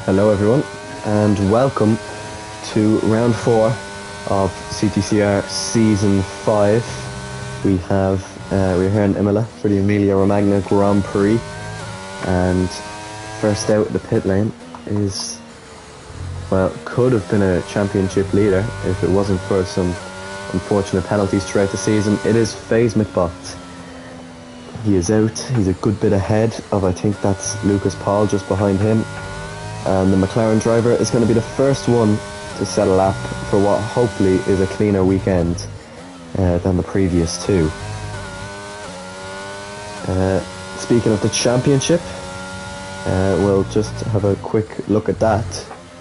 Hello everyone, and welcome to round 4 of CTCR Season 5. We're here in Imola for the Emilia-Romagna Grand Prix, and first out the pit lane is, well, could have been a championship leader if it wasn't for some unfortunate penalties throughout the season. It is FaZe McBot. He is out. He's a good bit ahead of, I think that's Lucas Paul just behind him. And the McLaren driver is going to be the first one to set a lap for what hopefully is a cleaner weekend than the previous two. Speaking of the championship, we'll just have a quick look at that.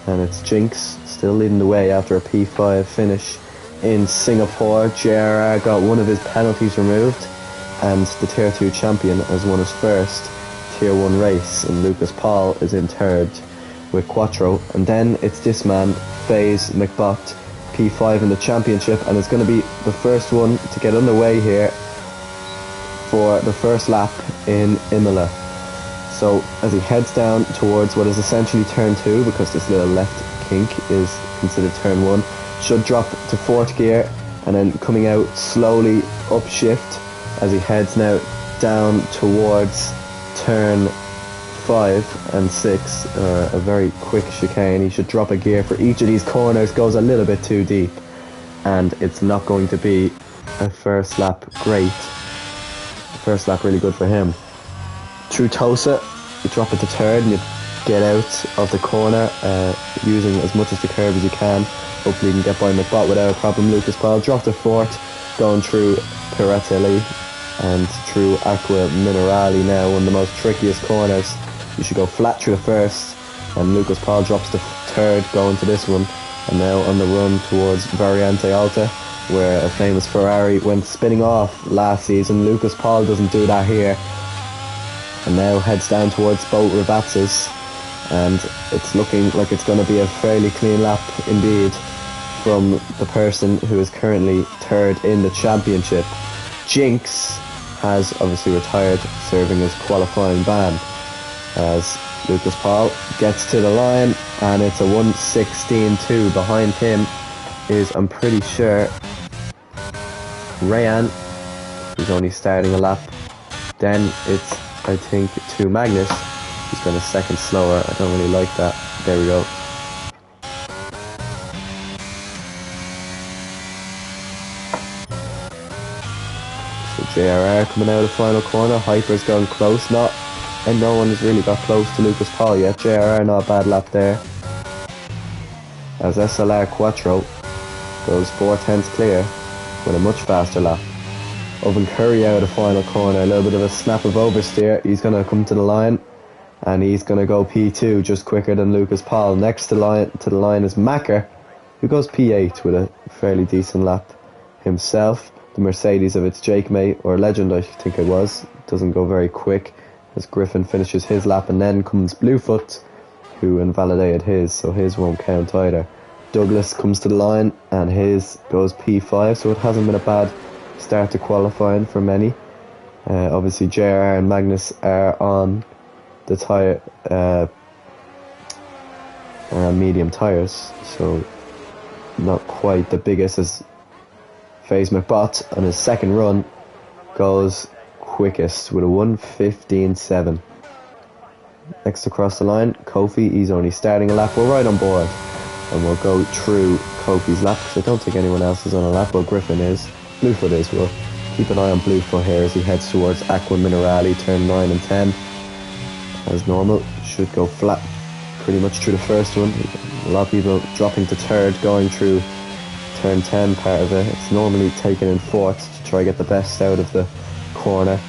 And it's Jinx still leading the way after a P5 finish in Singapore. JRR got one of his penalties removed, and the Tier 2 champion has won his first Tier 1 race, and Lucas Paul is in third with Quattro. And then it's this man, FaZe McBot, P5 in the championship, and it's going to be the first one to get underway here for the first lap in Imola. So as he heads down towards what is essentially turn 2, because this little left kink is considered turn 1, should drop to 4th gear, and then coming out slowly upshift as he heads now down towards turn 5 and 6, a very quick chicane. He should drop a gear for each of these corners, goes a little bit too deep, and it's not going to be a first lap great. First lap really good for him. Through Tosa, you drop it to third and you get out of the corner using as much as the curve as you can. Hopefully you can get by McBot without a problem. Lucas Paul dropped to 4th, going through Piratelli and through Aqua Minerali now, one of the most trickiest corners. You should go flat through the first, and Lucas Paul drops to 3rd going to this one, and now on the run towards Variante Alta, where a famous Ferrari went spinning off last season. Lucas Paul doesn't do that here, and now heads down towards Boat Ravazzas, and it's looking like it's going to be a fairly clean lap indeed from the person who is currently 3rd in the championship. Jinx has obviously retired, serving his qualifying ban, as Lucas Paul gets to the line, and it's a 1:16.2. Behind him is, I'm pretty sure, Rayan, who's only starting a lap. Then it's, I think, to Magnus, who's going a second slower. I don't really like that. There we go. So JRR coming out of the final corner. Hyper's going close, and no one has really got close to Lucas Paul yet. JRR, not a bad lap there, as SLR Quattro goes 4/10 clear with a much faster lap. Oven Curry out of the final corner, a little bit of a snap of oversteer. He's going to come to the line, and he's going to go P2, just quicker than Lucas Paul. Next to the line is Macker, who goes P8 with a fairly decent lap himself. The Mercedes of its Jake May, or Legend I think it was, doesn't go very quick as Griffin finishes his lap, and then comes Bluefoot, who invalidated his, so his won't count either. Douglas comes to the line, and his goes P5, so it hasn't been a bad start to qualifying for many. Obviously JR and Magnus are on the tyre, medium tyres, so not quite the biggest as FaZe McBot on his second run goes quickest with a 1:15.7. Next across the line, Kofi. He's only starting a lap. We're right on board, and we'll go through Kofi's lap, because I don't think anyone else is on a lap. Well, Griffin is. Bluefoot is. We'll keep an eye on Bluefoot here as he heads towards Aqua Minerali, turn 9 and 10. As normal, should go flat pretty much through the first one. A lot of people dropping to 3rd, going through turn 10 part of it. It's normally taken in 4th to try to get the best out of the corner,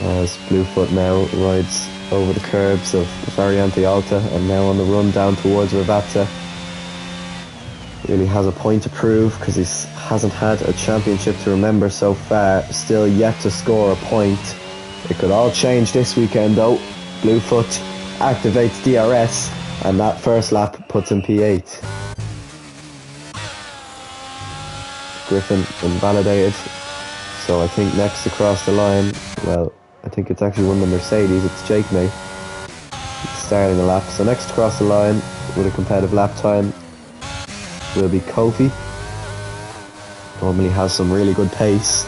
as Bluefoot now rides over the curbs of Variante Alta, and now on the run down towards Ravazza. Really has a point to prove, because he hasn't had a championship to remember so far, still yet to score a point. It could all change this weekend though. Bluefoot activates DRS, and that first lap puts him P8. Griffin invalidated, so I think next across the line, well, I think it's actually one of the Mercedes, it's Jake May. starting a lap, So next to cross the line with a competitive lap time will be Kofi. Normally has some really good pace.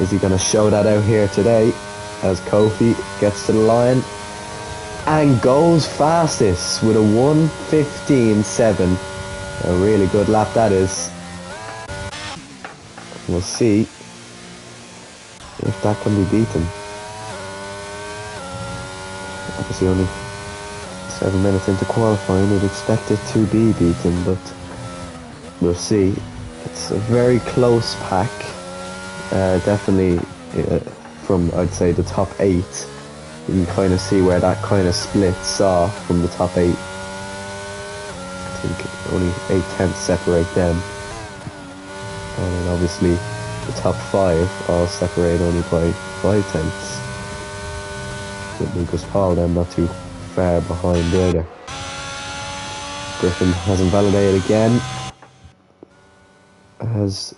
Is he going to show that out here today? As Kofi gets to the line and goes fastest with a 1:15.7. A really good lap that is. We'll see if that can be beaten. Obviously only 7 minutes into qualifying, we'd expect it to be beaten, but we'll see. It's a very close pack. Definitely from, I'd say, the top 8. You can kind of see where that kind of splits off from the top 8. I think only 8/10 separate them. And then obviously the top 5 all separate only by 5/10. With Lucas Paul then not too far behind either. Griffin has invalidated again. As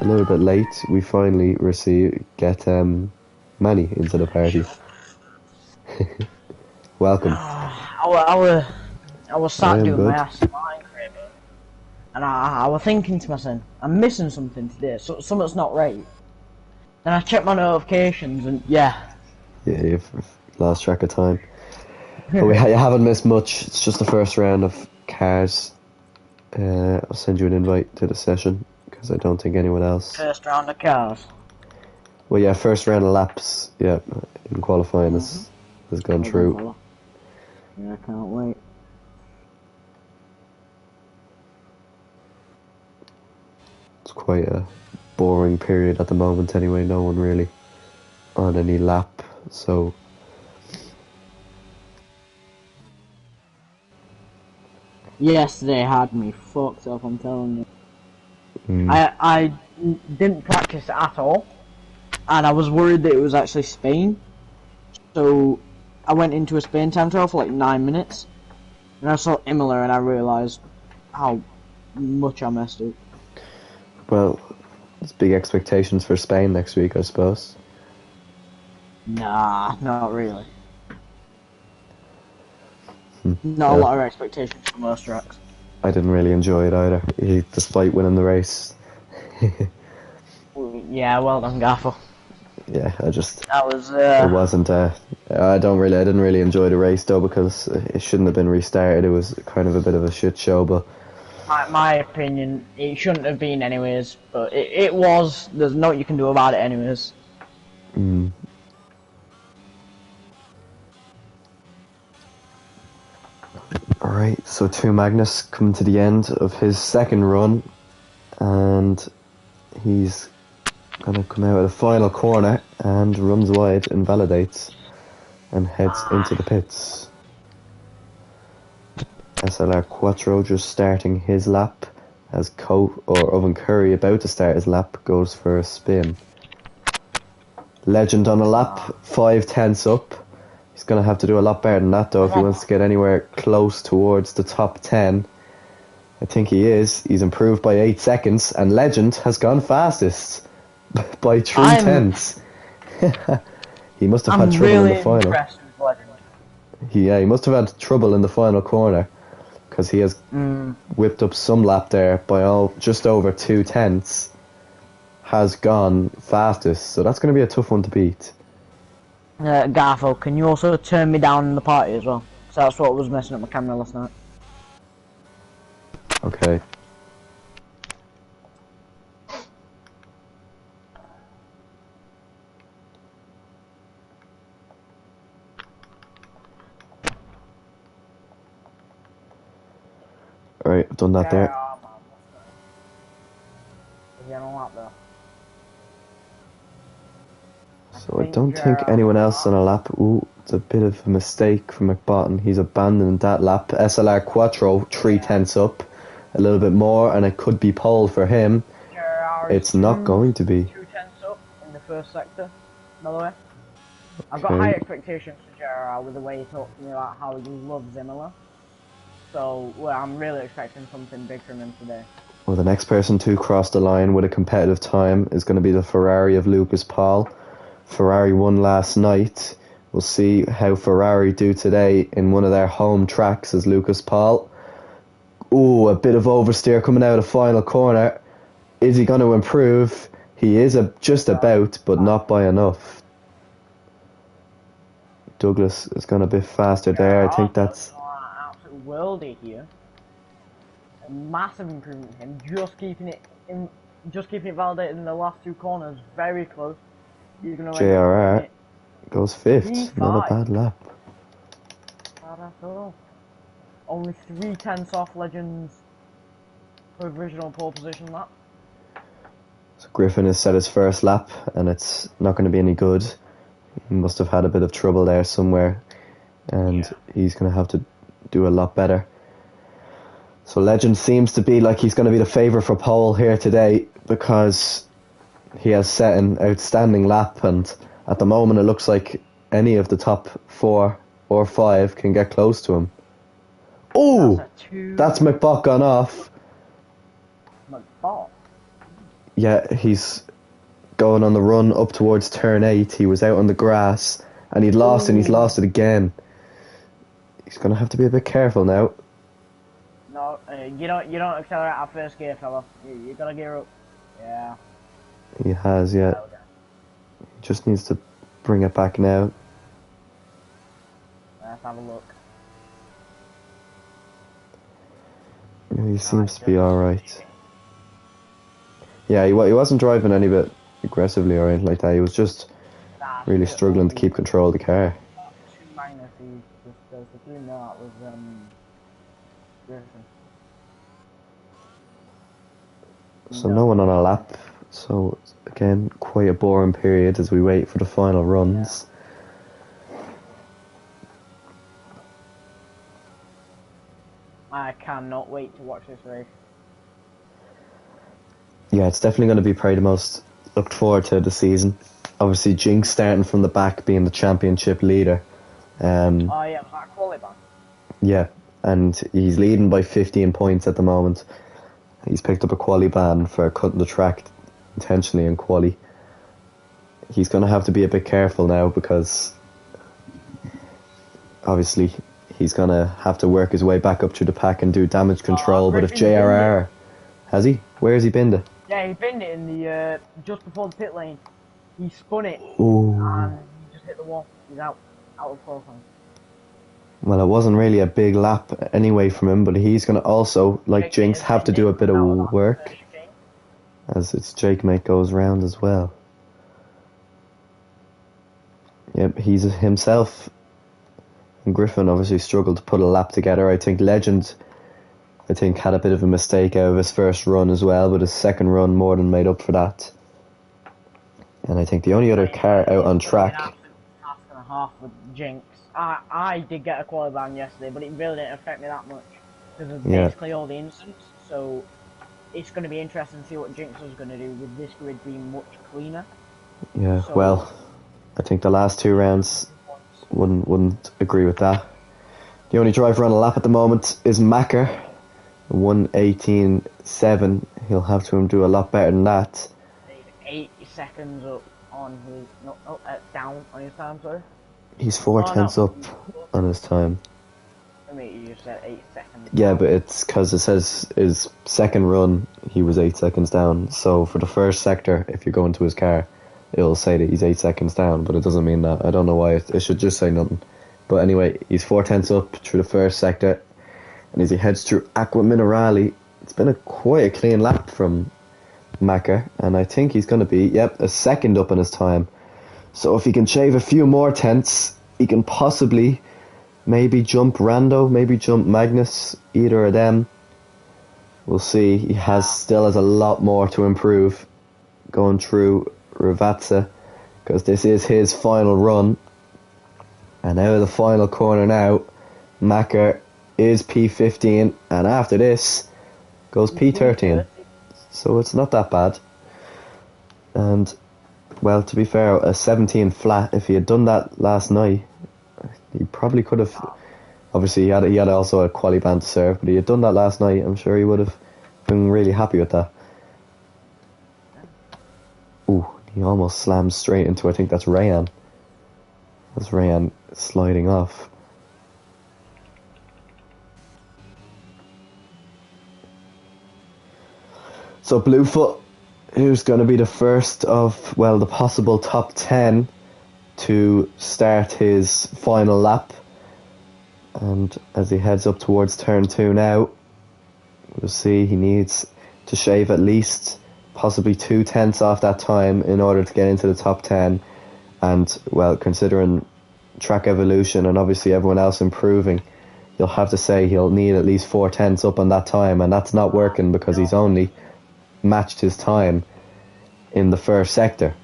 a little bit late, we finally get Manny into the party. Welcome. I was sat doing my ass Minecraft, and I was thinking to myself, I'm missing something today, so something's not right. Then I checked my notifications, and yeah, you've lost track of time. But you haven't missed much. It's just the first round of cars. I'll send you an invite to the session because I don't think anyone else. First round of cars. Well, yeah, first round of laps. Yeah, in qualifying has gone through. Yeah, I can't wait. It's quite a boring period at the moment. Anyway, no one really on any lap, so. Yesterday had me fucked up, I'm telling you. I didn't practice at all, and I was worried that it was actually Spain. So I went into a Spain time trial for like 9 minutes, and I saw Imola, and I realised how much I messed up. Well, there's big expectations for Spain next week, I suppose. Nah, not really. Not a lot of expectations for most tracks. I didn't really enjoy it either, despite winning the race. Yeah, well done, Gaffer. Yeah, That was. It wasn't. I didn't really enjoy the race though because it shouldn't have been restarted. It was kind of a bit of a shit show, but. My opinion, it shouldn't have been anyways, but it was. There's nothing you can do about it anyways. Alright, so 2 Magnus coming to the end of his second run, and he's gonna come out of the final corner and runs wide, invalidates, and heads into the pits. SLR Quattro just starting his lap, as Owen Curry about to start his lap goes for a spin. Legend on a lap, 5/10 up. He's going to have to do a lot better than that though if he wants to get anywhere close towards the top 10. I think he is. He's improved by 8 seconds, and Legend has gone fastest by 3/10. He must have had trouble in the final. He must have had trouble in the final corner because he has whipped up some lap there by just over 2/10. Has gone fastest, so that's going to be a tough one to beat. Garfo, can you also turn me down in the party as well? So that's what was messing up my camera last night. Okay. Alright, I've done that there. So I don't think anyone else on a lap. Ooh, it's a bit of a mistake from McBotton. He's abandoned that lap. SLR Quattro, 3/10 up. A little bit more, and it could be pole for him. It's not going to be. 2/10 up in the first sector, by the way. I've got high expectations for JRR with the way he talked to me about how he loves Imola. So, well, I'm really expecting something big from him today. Well, the next person to cross the line with a competitive time is going to be the Ferrari of Lucas Paul. Ferrari won last night We'll see how Ferrari do today in one of their home tracks as Lucas Paul. Ooh, a bit of oversteer coming out of the final corner. Is he going to improve? He is just about, but not by enough. Douglas is going a bit faster there. I think that's... absolute worldie here. A massive improvement for him. Just keeping it validated in the last two corners. Very close. He's going to JRR goes fifth. Not a bad lap. Bad at all. Only 3/10 off Legends' provisional pole position lap. So Griffin has set his first lap, and it's not going to be any good. He must have had a bit of trouble there somewhere, and he's going to have to do a lot better. So Legend seems to be like he's going to be the favourite for pole here today, because he has set an outstanding lap, and at the moment it looks like any of the top 4 or 5 can get close to him. Oh, that's McBock gone off. McBock? Yeah, he's going on the run up towards turn 8. He was out on the grass and he'd lost it, and he's lost it again. He's going to have to be a bit careful now. No, you don't accelerate our first gear, fella. You got to gear up. Yeah. He has, yeah. He just needs to bring it back now. Let's have a look. He seems to be alright. Yeah, he wasn't driving any bit aggressively or anything like that. He was just really struggling to keep control of the car. So no one on a lap. So again, quite a boring period as we wait for the final runs. I cannot wait to watch this race. Yeah, it's definitely going to be probably the most looked forward to the season. Obviously, Jinx starting from the back, being the championship leader. Oh yeah, was that quality ban? Yeah, and he's leading by 15 points at the moment. He's picked up a quali ban for cutting the track intentionally in quali. He's going to have to be a bit careful now, because obviously he's going to have to work his way back up through the pack and do damage control. But if JRR... Has he? Where has he binned it? Yeah, he binned it in the just before the pit lane. He spun it. Ooh. And he just hit the wall. He's out of qualifying. Well, it wasn't really a big lap anyway from him, but he's going to also, like Jinx, have to do a bit of work as its Jake mate goes round as well. Yep, he's himself and Griffin obviously struggled to put a lap together. I think Legend, had a bit of a mistake out of his first run as well, but his second run more than made up for that. And I think the only other car out on track... Half and a half with Jinx. I did get a quali ban yesterday, but it really didn't affect me that much, because of basically all the incidents. So it's going to be interesting to see what Jinx was going to do with this grid being much cleaner. Yeah, so, well, I think the last 2 rounds wouldn't agree with that. The only driver on a lap at the moment is Macker. 1:18.7. He'll have to do a lot better than that. 8 seconds up on his down on his time, sorry. He's 4/10 up on his time. I mean, you just said 8 seconds. Yeah, but it's because it says his second run he was 8 seconds down. So for the first sector, if you go into his car, it'll say that he's 8 seconds down, but it doesn't mean that. I don't know why. It should just say nothing. But anyway, he's 4/10 up through the first sector. And as he heads through Aqua Minerale, it's been quite a clean lap from Macker, and I think he's going to be, a second up in his time. So if he can shave a few more tenths, he can possibly maybe jump Rando, maybe jump Magnus, either of them. We'll see. He still has a lot more to improve going through Ravazza, because this is his final run. And out of the final corner now, Macker is P15, and after this goes P13. So it's not that bad. And, well, to be fair, a 17 flat, if he had done that last night, he probably could have... Obviously, he had also a quali ban to serve, but he had done that last night. I'm sure he would have been really happy with that. Ooh, he almost slammed straight into, I think that's Rayan. as Ryan sliding off. So Bluefoot, who's going to be the first of, well, the possible top 10 to start his final lap. And as he heads up towards turn 2 now, we'll see he needs to shave at least possibly 2/10 off that time in order to get into the top 10. And, well, considering track evolution and obviously everyone else improving, you'll have to say he'll need at least 4/10 up on that time, and that's not working because he's only matched his time in the first sector.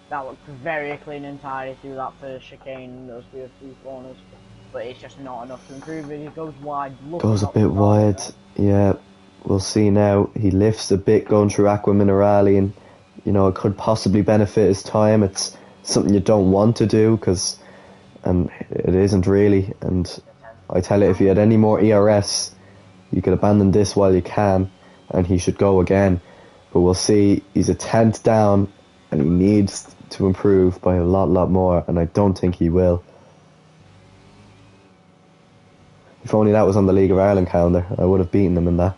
That looked very clean and tidy through that first chicane, those few corners, but it's just not enough to improve it. He goes wide. Goes a bit wide, yeah. We'll see now. He lifts a bit going through Aqua Minerale, and you know, it could possibly benefit his time. It's something you don't want to do, because it isn't really. And I tell you, if he had any more ERS, you could abandon this while you can, and he should go again. But we'll see. He's a 10th down, and he needs to improve by a lot more, and I don't think he will. If only that was on the League of Ireland calendar, I would have beaten him in that.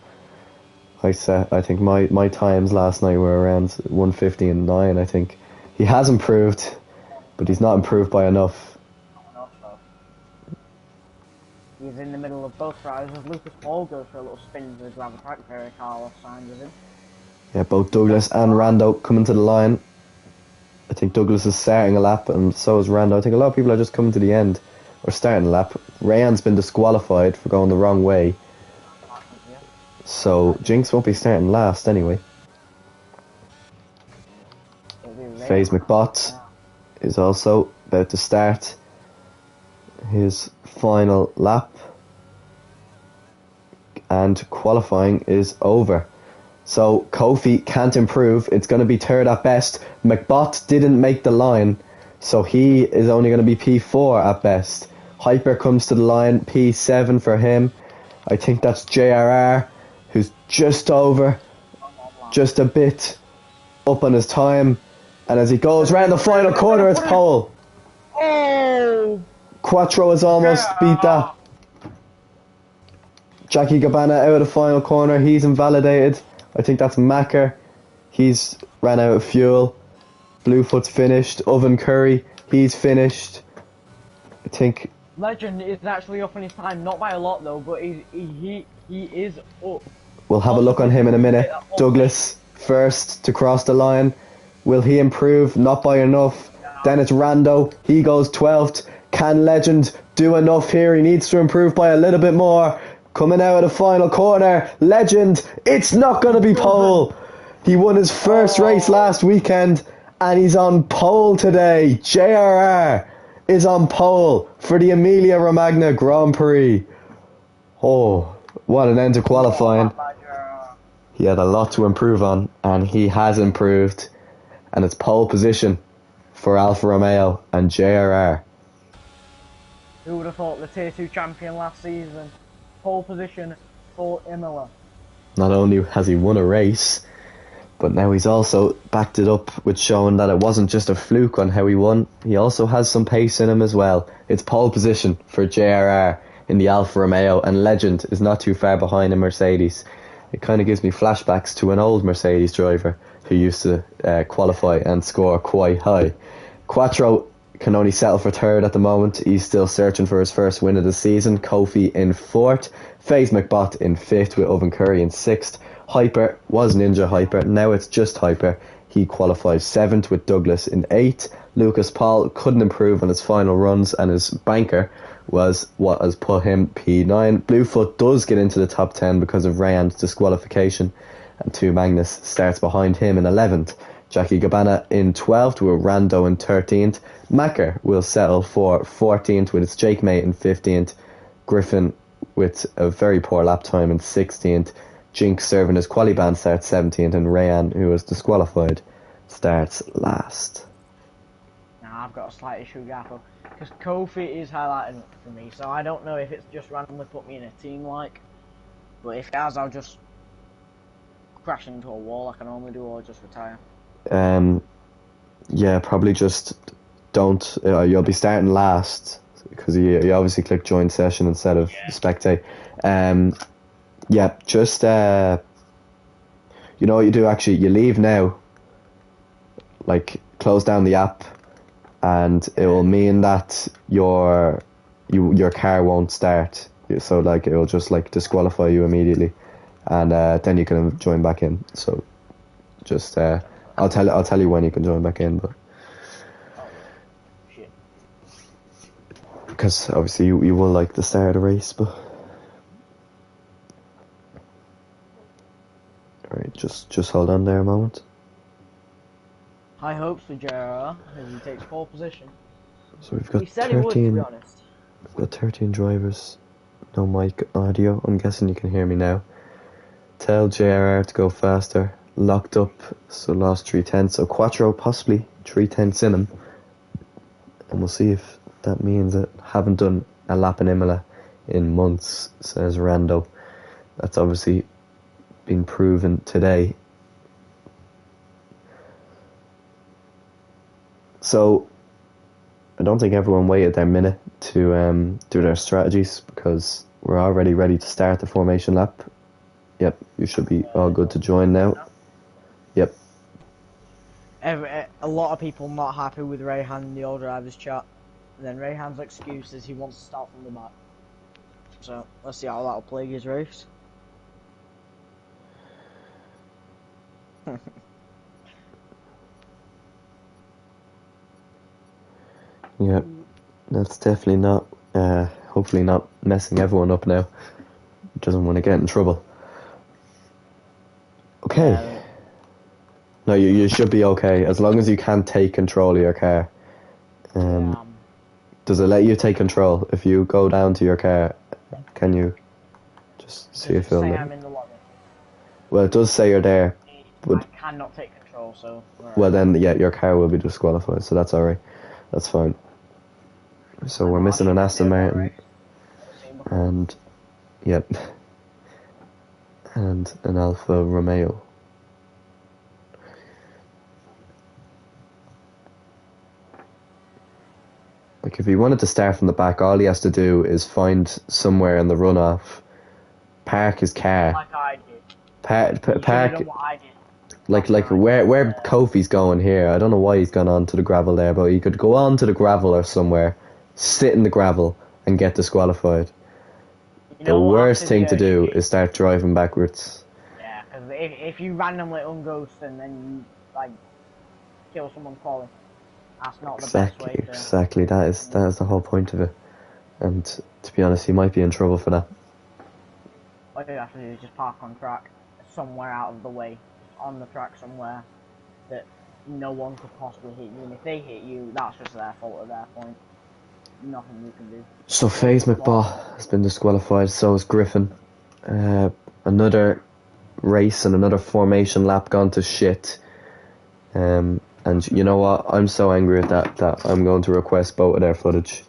I think my times last night were around 1:50 and 9. I think he has improved, but he's not improved by enough. He's in the middle of both riders as Lucas Paul goes for a little spin to grab a track very Carlos signs of him. Yeah, both Douglas and Rando coming to the line. I think Douglas is starting a lap, and so is Rando. I think a lot of people are just coming to the end or starting a lap. Rayan's been disqualified for going the wrong way, so Jinx won't be starting last anyway. FaZe McBot is also about to start his final lap, and qualifying is over. So Kofi can't improve. It's going to be third at best. McBot didn't make the line, so he is only going to be P4 at best. Hyper comes to the line, P7 for him. I think that's JRR, who's just over, just a bit up on his time. And as he goes round the final corner, it's pole. Oh! Quattro has almost beat that. Jackie Gabbana out of the final corner. He's invalidated. I think that's Macker. He's ran out of fuel. Bluefoot's finished. Oven Curry, he's finished. I think Legend is actually up in his time, not by a lot though, but he is up. We'll have a look on him in a minute. Douglas first to cross the line. Will he improve? Not by enough. Then it's Rando. He goes 12th. Can Legend do enough here? He needs to improve by a little bit more. Coming out of the final corner, Legend. It's not going to be pole. He won his first race last weekend, and he's on pole today. JRR is on pole for the Emilia Romagna Grand Prix. Oh, what an end to qualifying. He had a lot to improve on, and he has improved. And it's pole position for Alfa Romeo and JRR. Who would have thought the Tier 2 champion last season? Pole position for Imola. Not only has he won a race, but now he's also backed it up with showing that it wasn't just a fluke on how he won. He also has some pace in him as well. It's pole position for JRR in the Alfa Romeo, and Legend is not too far behind in Mercedes. It kind of gives me flashbacks to an old Mercedes driver who used to qualify and score quite high. Quattro can only settle for third at the moment. He's still searching for his first win of the season. Kofi in fourth. FaZe McBot in fifth with Oven Curry in sixth. Hyper was Ninja Hyper. Now it's just Hyper. He qualifies seventh with Douglas in eighth. Lucas Paul couldn't improve on his final runs, and his banker was what has put him P9. Bluefoot does get into the top 10 because of Ryan's disqualification, and 2 Magnus starts behind him in 11th. Jackie Gabbana in 12th with Rando in 13th. Macker will settle for 14th with his Jake Mate in 15th. Griffin with a very poor lap time in 16th. Jinx serving his quali-ban starts 17th, and Rayan, who was disqualified, starts last. Now I've got a slight issue, Gaffer, because Kofi is highlighting for me, so I don't know if it's just randomly put me in a team like, but if it has, I'll just crash into a wall like I normally do, or just retire. Yeah, probably just don't. You'll be starting last because you obviously click join session instead of spectate. Yeah, just you know what you do actually. You leave now. Like close down the app, and it will mean that your car won't start. So like it will just like disqualify you immediately, and then you can join back in. So just I'll tell you when you can join back in, but because obviously you will like the start of the race, but alright, just hold on there a moment. High hopes for JR as he takes pole position. So we've got He said he would, to be honest. We've got 13 drivers, no mic audio. I'm guessing you can hear me now. Tell JRR to go faster. Locked up, so lost 3/10. So Quattro possibly 3/10 in him, and we'll see if that means that haven't done a lap in Imola in months, says Rando. That's obviously been proven today. So I don't think everyone waited their minute to do their strategies because we're already ready to start the formation lap. Yep, you should be all good to join now. Yep. A lot of people not happy with Rayhan in the all drivers chat. And then Rayhan's excuse is he wants to start from the back. So let's see how that'll plague his race. Yep, that's definitely not, hopefully not messing everyone up now. Doesn't want to get in trouble. Okay. No, you should be okay, as long as you can take control of your car. Does it let you take control? If you go down to your car, can you just see if it'll say I'm in the lobby? Well, it does say you're there, but I cannot take control, so... Right. Well then, yeah, your car will be disqualified, so that's alright. That's fine. So we're missing an Aston Martin, and, yep, and an Alfa Romeo. Like, if he wanted to start from the back, all he has to do is find somewhere in the runoff, park his car. Like I did. Park. Like where Kofi's going here. I don't know why he's gone on to the gravel there, but he could go on to the gravel or somewhere, sit in the gravel, and get disqualified. The worst thing to do is start driving backwards. Yeah, because if you randomly unghost and then you, like, kill someone's quality, that's not the best way to... Exactly, that is the whole point of it. And to be honest, he might be in trouble for that. All you have to do is just park on track, somewhere out of the way, on the track somewhere, that no one could possibly hit you, and if they hit you, that's just their fault at their point. Nothing you can do. So FaZe McBaugh has been disqualified, so is Griffin. Another race and another formation lap gone to shit. And you know what? I'm so angry at that I'm going to request both of their footage.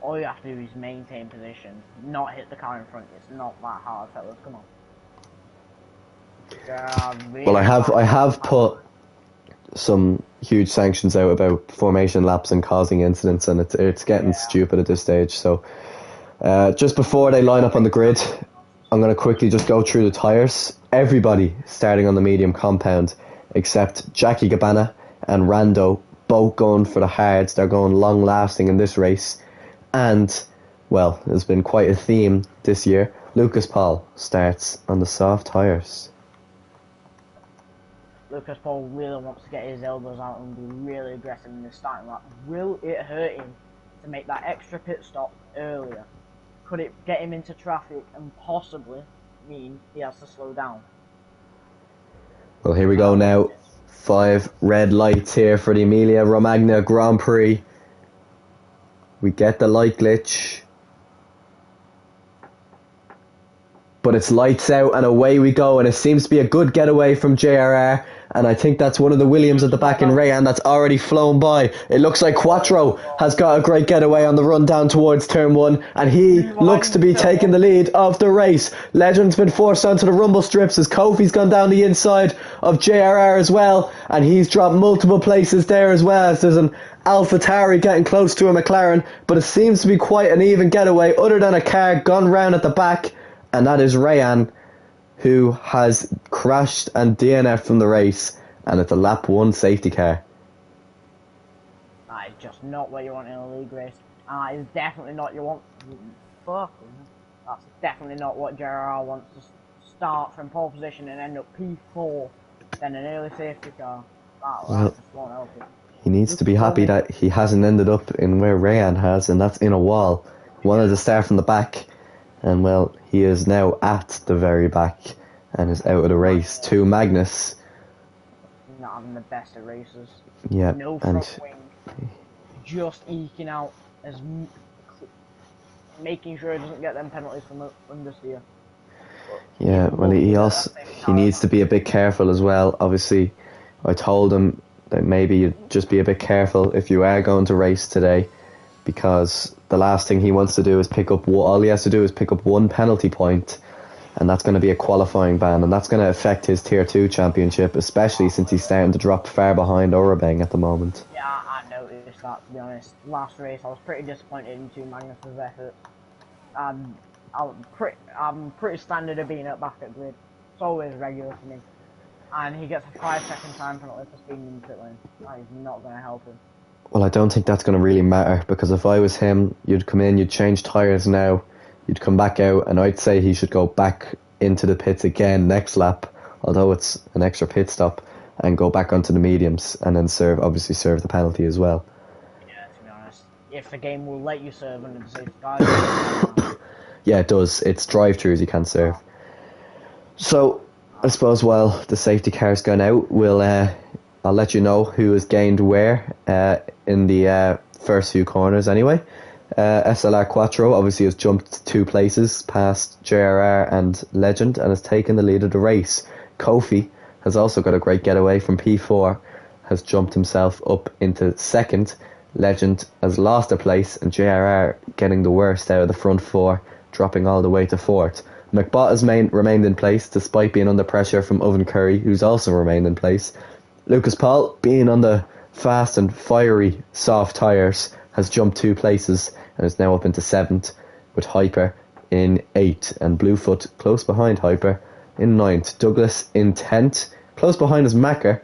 All you have to do is maintain position, not hit the car in front. It's not that hard, fellas. Come on. Really Well, I have put some huge sanctions out about formation laps and causing incidents, and it's getting stupid at this stage. So just before they line up on the grid, I'm going to quickly just go through the tyres. Everybody starting on the medium compound except Jackie Gabbana and Rando, both going for the hards. They're going long lasting in this race. And, well, there's been quite a theme this year. Lucas Paul starts on the soft tyres. Lucas Paul really wants to get his elbows out and be really aggressive in the starting lap. Will it hurt him to make that extra pit stop earlier? Could it get him into traffic and possibly mean he has to slow down? Well, here we go now. 5 red lights here for the Emilia Romagna Grand Prix. We get the light glitch. But it's lights out and away we go, and it seems to be a good getaway from JRR and I think that's one of the Williams at the back in Rayan that's already flown by. It looks like Quattro has got a great getaway on the run down towards turn 1, and he looks to be taking the lead of the race. Legend's been forced onto the rumble strips as Kofi's gone down the inside of JRR as well, and he's dropped multiple places there as well, as there's an AlphaTauri getting close to a McLaren, but it seems to be quite an even getaway other than a car gone round at the back, and that is Rayan, who has crashed and DNF'd from the race, and it's a lap 1 safety car. That is just not what you want in a league race. That is definitely not you want. Fuck. That's definitely not what JRR wants, to start from pole position and end up P4, then an early safety car. That just won't help you. He needs to be happy that he hasn't ended up in where Rayan has, and that's in a wall. He wanted to start from the back, and well, he is now at the very back and is out of the race to Magnus. Not having the best of races. Yeah, no front wing. Just eking out, making sure he doesn't get them penalties from understeer. Yeah, well, he needs to be a bit careful as well. Obviously, I told him that maybe you just be a bit careful if you are going to race today, because the last thing he wants to do is all he has to do is pick up 1 penalty point, and that's going to be a qualifying ban, and that's going to affect his Tier 2 championship, especially since he's starting to drop far behind Orabang at the moment. Yeah, I noticed that, to be honest. Last race I was pretty disappointed into Magnus's effort. I'm pretty standard of being at back at grid. It's always regular for me. And he gets a 5-second time penalty for speeding in the pit lane. That is not going to help him. Well, I don't think that's going to really matter, because if I was him, you'd come in, you'd change tyres now, you'd come back out, and I'd say he should go back into the pits again next lap, although it's an extra pit stop, and go back onto the mediums, and then obviously serve the penalty as well. Yeah, to be honest, if the game will let you serve under the safety car. Yeah, it does. It's drive-throughs you can't serve. So, I suppose while the safety car's gone out, I'll let you know who has gained where in the first few corners anyway. SLR Quattro obviously has jumped 2 places past JRR and Legend and has taken the lead of the race. Kofi has also got a great getaway from P4, has jumped himself up into 2nd. Legend has lost a place, and JRR getting the worst out of the front 4, dropping all the way to 4th. McBot has remained in place despite being under pressure from Oven Curry, who's also remained in place. Lucas Paul, being on the fast and fiery soft tyres, has jumped 2 places and is now up into 7th, with Hyper in 8th and Bluefoot close behind Hyper in 9th. Douglas in 10th, close behind is Macker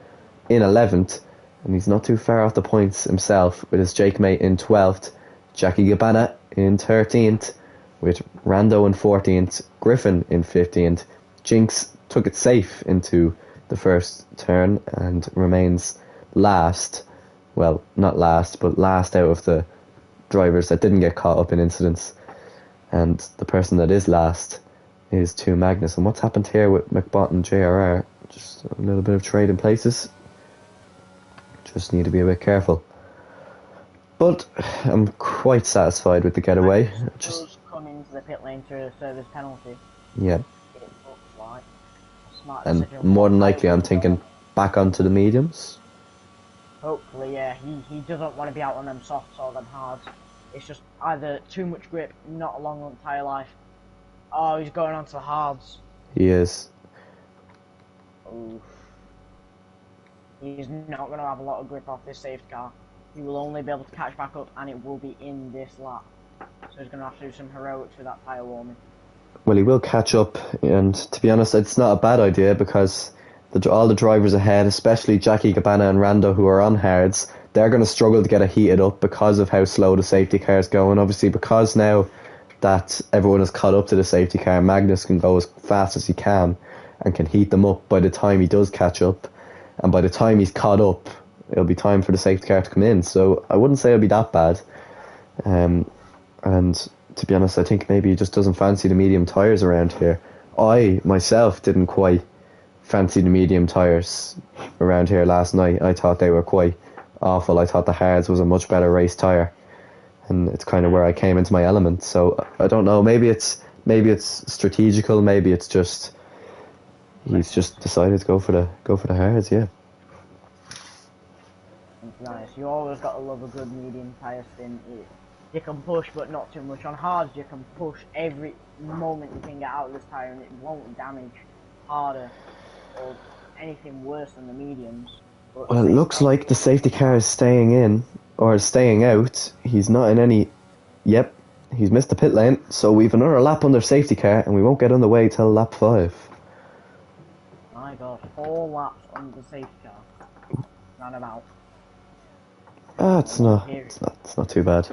in 11th, and he's not too far off the points himself, with his Jake mate in 12th, Jackie Gabbana in 13th, with Rando in 14th, Griffin in 15th. Jinx took it safe into the first turn and remains last. Well, not last, but last out of the drivers that didn't get caught up in incidents. And the person that is last is to Magnus. And what's happened here with McBot and JRR? Just a little bit of trade in places. Just need to be a bit careful. But I'm quite satisfied with the getaway. Just come into the pit lane to serve his penalty. Yeah. It looks like a smart And decision. more than likely, I'm thinking back onto the mediums. Hopefully, yeah. He doesn't want to be out on them softs or them hards. It's just either too much grip, not a long tyre life. Oh, he's going onto the hards. He is. Oof. He's not going to have a lot of grip off this safety car. He will only be able to catch back up, and it will be in this lap. So he's going to have to do some heroics with that tyre warming. Well, he will catch up, and to be honest, it's not a bad idea, because all the drivers ahead, especially Jackie Gabbana and Rando, who are on hards, they're going to struggle to get it heated up because of how slow the safety cars go. And obviously, because now that everyone is caught up to the safety car, Magnus can go as fast as he can and can heat them up by the time he does catch up. And by the time he's caught up, it'll be time for the safety car to come in. So I wouldn't say it'll be that bad. And to be honest, I think maybe he just doesn't fancy the medium tyres around here. I, myself, didn't quite fancy the medium tyres around here last night. I thought they were quite awful. I thought the hards was a much better race tyre. And it's kind of where I came into my element. So I don't know, maybe it's strategical, maybe it's just he's just decided to go for the hards, yeah. Nice. You always got to love a good medium tyre stint. You can push, but not too much. On hards, you can push every moment you can get out of this tyre, and it won't damage harder or anything worse than the mediums. But Well, it looks like the safety car is staying in, or staying out. He's not in any... Yep, he's missed the pit lane, so we've another lap under safety car, and we won't get underway till lap 5. My god, 4 laps under the safety car. Roundabout. It's not too bad.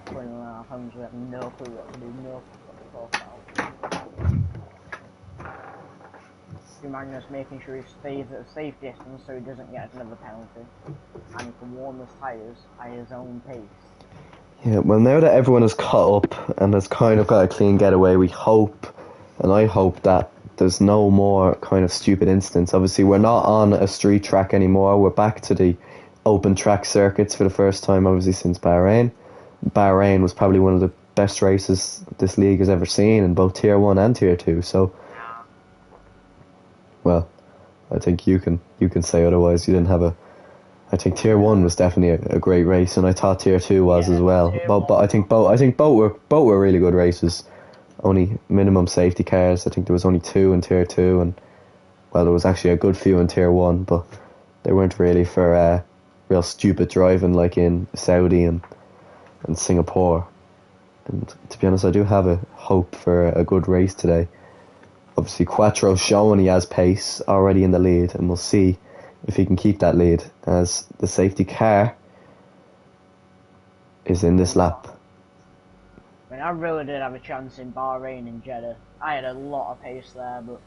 21.5 homes, we have no clue what to do, no clue what to talk about. Magnus making sure he stays at a safe distance so he doesn't get another penalty. And he can warm his tyres at his own pace. Yeah, well, now that everyone is caught up and has kind of got a clean getaway, we hope, and I hope, that there's no more kind of stupid incidents. Obviously, we're not on a street track anymore. We're back to the open track circuits for the first time, obviously, since Bahrain. Bahrain was probably one of the best races this league has ever seen in both Tier 1 and Tier 2, so... Well, I think you can say otherwise. You didn't have a... I think Tier 1 was definitely a great race, and I thought Tier 2 was as well. But I think both were really good races. Only minimum safety cars. I think there was only 2 in Tier 2, and well, there was actually a good few in Tier 1, but they weren't really for real stupid driving like in Saudi and Singapore. And to be honest, I do have a hope for a good race today. Obviously, Quattro's showing he has pace already in the lead, and we'll see if he can keep that lead as the safety car is in this lap. I mean, I really did have a chance in Bahrain and Jeddah. I had a lot of pace there, but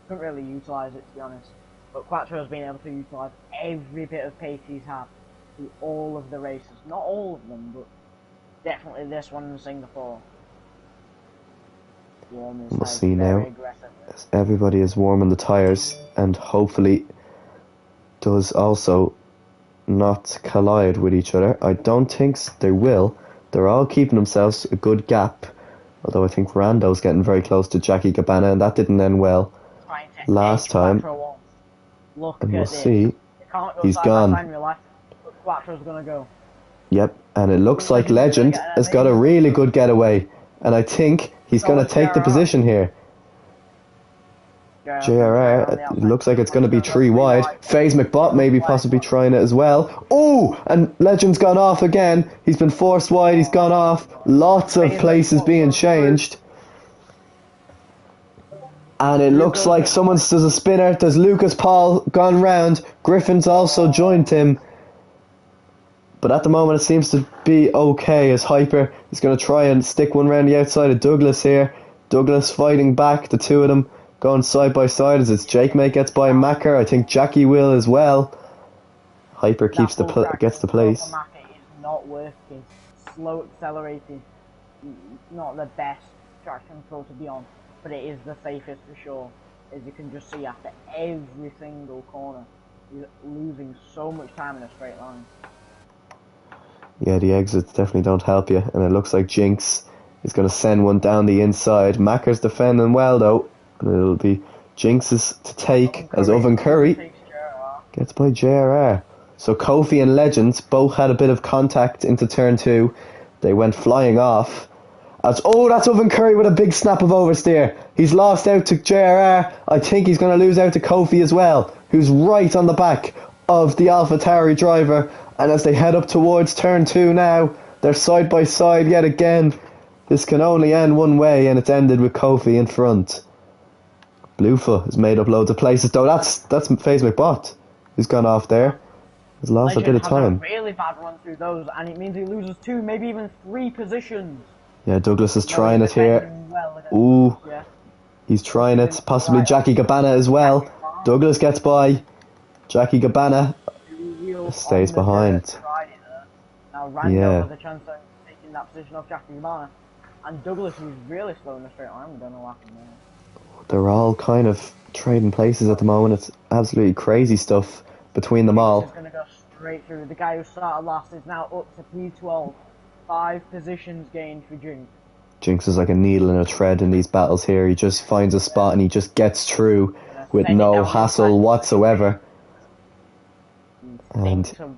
couldn't really utilise it, to be honest. But Quattro's been able to utilise every bit of pace he's had through all of the races. Not all of them, but definitely this one in Singapore. We'll see now as everybody is warming the tyres and hopefully does also not collide with each other. I don't think they will. They're all keeping themselves a good gap, although I think Rando's getting very close to Jackie Gabbana, and that didn't end well last time. And we'll see. He's gone. Quattro's gonna go. Yep, and it looks like Legend has got a really good getaway, and I think he's going to take the position here. JRR, it looks like it's going to be 3 wide. FaZe McBot maybe possibly trying it as well. Oh, and Legend's gone off again. He's been forced wide, he's gone off. Lots of places being changed. And it looks like someone's, there's a spinner. There's Lucas Paul gone round. Griffin's also joined him. But at the moment it seems to be okay as Hyper is going to try and stick one round the outside of Douglas here. Douglas fighting back, the two of them going side by side as it's Jake Mate gets by Macker. I think Jackie will as well. Hyper keeps gets the place. Is not working. Slow accelerating. Not the best traction control to be on, but it is the safest for sure. As you can just see after every single corner, he's losing so much time in a straight line. Yeah, the exits definitely don't help you, and it looks like Jinx is going to send one down the inside. Macker's defending well though, and it'll be Jinx's to take as Oven Curry gets by JRR. So Kofi and Legends both had a bit of contact into turn 2. They went flying off. That's Oven Curry with a big snap of oversteer. He's lost out to JRR. I think he's going to lose out to Kofi as well, who's right on the back of the AlphaTauri driver. And as they head up towards turn 2 now, they're side by side yet again. This can only end one way, and it's ended with Kofi in front. Bluefoot has made up loads of places, though. That's FaZe McBot who's gone off there. He's lost a bit of time. A really bad run through those, and it means he loses 2, maybe even 3 positions. Yeah, Douglas is trying it here. Ooh, yeah. He's trying it. Possibly Jackie Gabbana as well. Douglas gets by. Jackie Gabbana stays behind. Now Randall has a chance of taking that position off Jackie Gabbana, and Douglas, who's really slow in the straight line, don't know what happened there. They're all kind of trading places at the moment. It's absolutely crazy stuff between them all. He's going to go straight through. The guy who started last is now up to P12. 5 positions gained for Jinx. Jinx is like a needle in a thread in these battles here. He just finds a spot and he just gets through with no hassle whatsoever. And think so.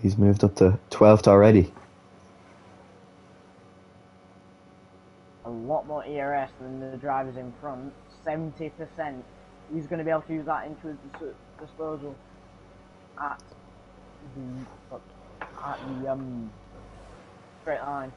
he's moved up to 12th already. A lot more ERS than the drivers in front. 70%. He's going to be able to use that into his disposal at the straight line.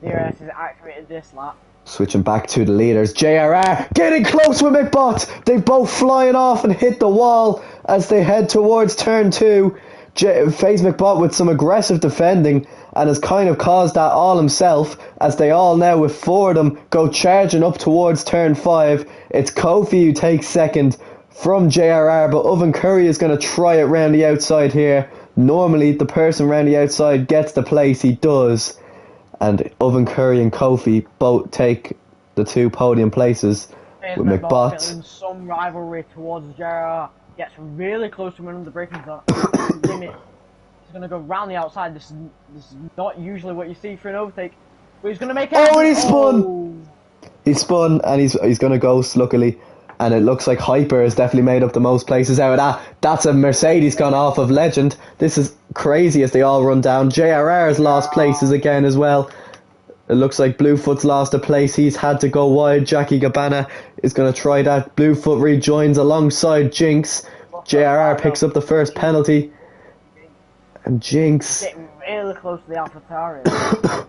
The ERS is activated this lap. Switching back to the leaders, JRR getting close with McBot. They both flying off and hit the wall as they head towards turn 2. FaZe McBot with some aggressive defending and has kind of caused that all himself, as they all now with 4 of them go charging up towards turn 5. It's Kofi who takes second from JRR, but Oven Curry is going to try it round the outside here. Normally the person round the outside gets the place, he does. And Oven Curry and Kofi both take the 2 podium places with McBot. Feeling some rivalry towards JRR. Gets really close to winning the braking zone. Limit. He's going to go round the outside. This is not usually what you see for an overtake. But he's going to make it. Oh, and he spun! Oh. He spun and he's going to ghost, luckily. And it looks like Hyper has definitely made up the most places out of that. That's a Mercedes gone off of Legend. This is crazy as they all run down. JRR has lost places again as well. It looks like Bluefoot's lost a place. He's had to go wide. Jackie Gabbana is going to try that. Bluefoot rejoins alongside Jinx. JRR picks up the first penalty. And Jinx... getting really close to the AlphaTauri.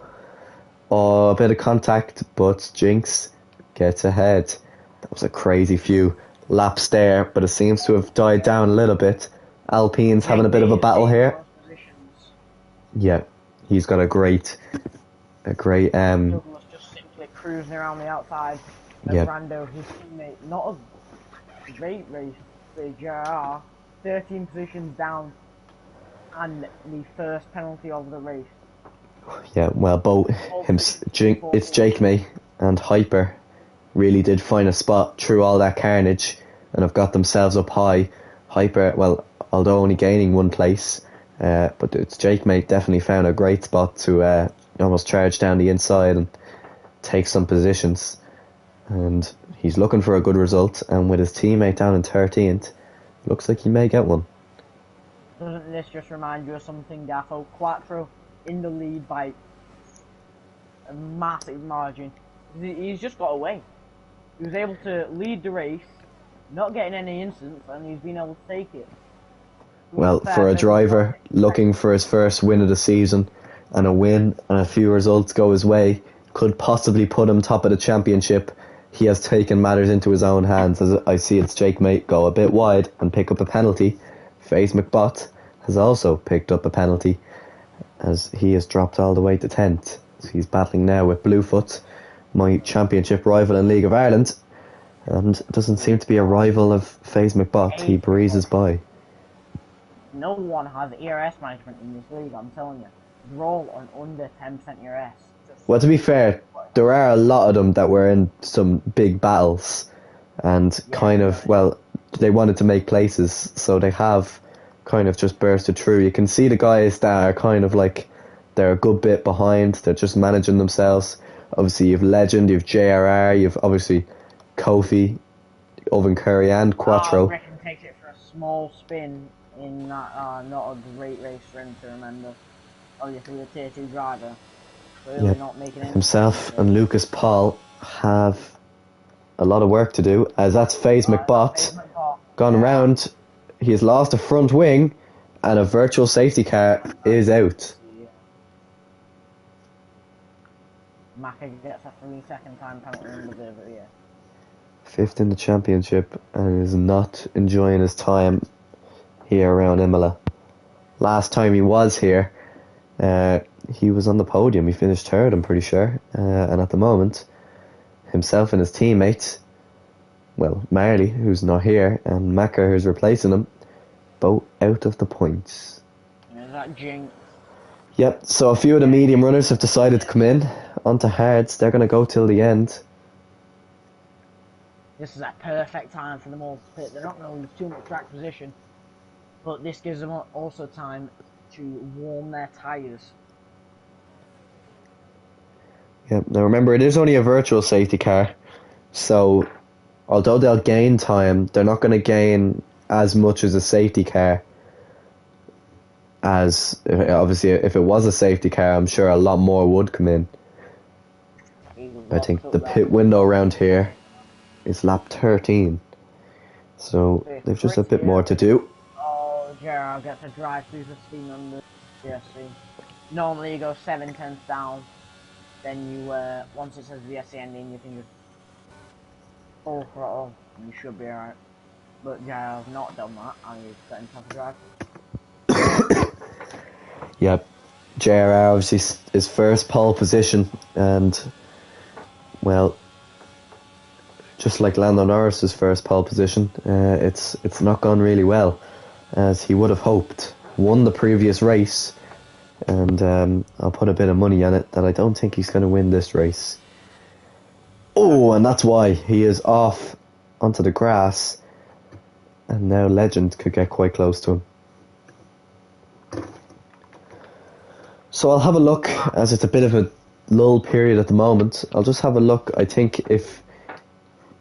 Oh, a bit of contact, but Jinx gets ahead. That was a crazy few laps there, but it seems to have died down a little bit. Alpine's having a bit of a battle here. Yeah, he's got a great... Douglas just simply cruising around the outside of yep. Brando, his teammate. Not a great race for JR. 13 positions down and the first penalty of the race. Yeah, well, both it's Jake May and Hyper really did find a spot through all that carnage and have got themselves up high. Hyper, well, although only gaining 1 place, but it's Jake May definitely found a great spot to almost charge down the inside and take some positions. And he's looking for a good result, and with his teammate down in 13th, looks like he may get one. Doesn't this just remind you of something, Daffo? Quattro in the lead by a massive margin. He's just got away. He was able to lead the race, not getting any incidents, and he's been able to take it. Well, for a driver looking for his first win of the season, and a win and a few results go his way, could possibly put him top of the championship. He has taken matters into his own hands, as I see it's Jake Mate go a bit wide and pick up a penalty. FaZe McBot has also picked up a penalty, as he has dropped all the way to 10th. So he's battling now with Bluefoot, my championship rival in League of Ireland, and doesn't seem to be a rival of FaZe McBot. He breezes by. No one has ERS management in this league, I'm telling you. They're all on under 10% ERS. Well, to be fair, there are a lot of them that were in some big battles and they wanted to make places, so they have kind of just bursted through. You can see the guys that are kind of like, they're a good bit behind, they're just managing themselves. Obviously you've Legend, you've JRR, you've obviously Kofi, Oven Curry and Quattro. I reckon takes it for a small spin in that not a great race for him to remember. Obviously the tier 2 driver. Clearly not making any himself and Lucas Paul have a lot of work to do, as that's FaZe McBot gone round. He has lost a front wing and a virtual safety car is out. Maka gets a 3-second time penalty in the delivery here. 5th in the championship and is not enjoying his time here around Imola. Last time he was here, he was on the podium. He finished 3rd, I'm pretty sure. And at the moment, himself and his teammates, well, Marley, who's not here, and Maka, who's replacing him, both out of the points. Is that Jinx? Yep, so a few of the medium runners have decided to come in onto hards. They're going to go till the end. This is a perfect time for them all to pit. They're not going to lose too much track position, but this gives them also time to warm their tyres. Yep, now remember, it is only a virtual safety car, so although they'll gain time, they're not going to gain as much as a safety car as obviously if it was a safety car, I'm sure a lot more would come in. I think the pit window around here is lap 13, so they've just a bit more to do. Oh, Gerard gets to drive through the steam under VSC. Normally you go 7/10 down, then you once it says VSC ending, you can just full throttle, and you should be alright. But Gerard's not done that, and he's got himself a drive. Yep, JRR obviously his first pole position, and well, just like Lando Norris's first pole position, it's not gone really well, as he would have hoped. Won the previous race, and I'll put a bit of money on it that I don't think he's going to win this race. Oh, and that's why he is off onto the grass, and now Legend could get quite close to him. So I'll have a look, as it's a bit of a lull period at the moment. I'll just have a look. I think if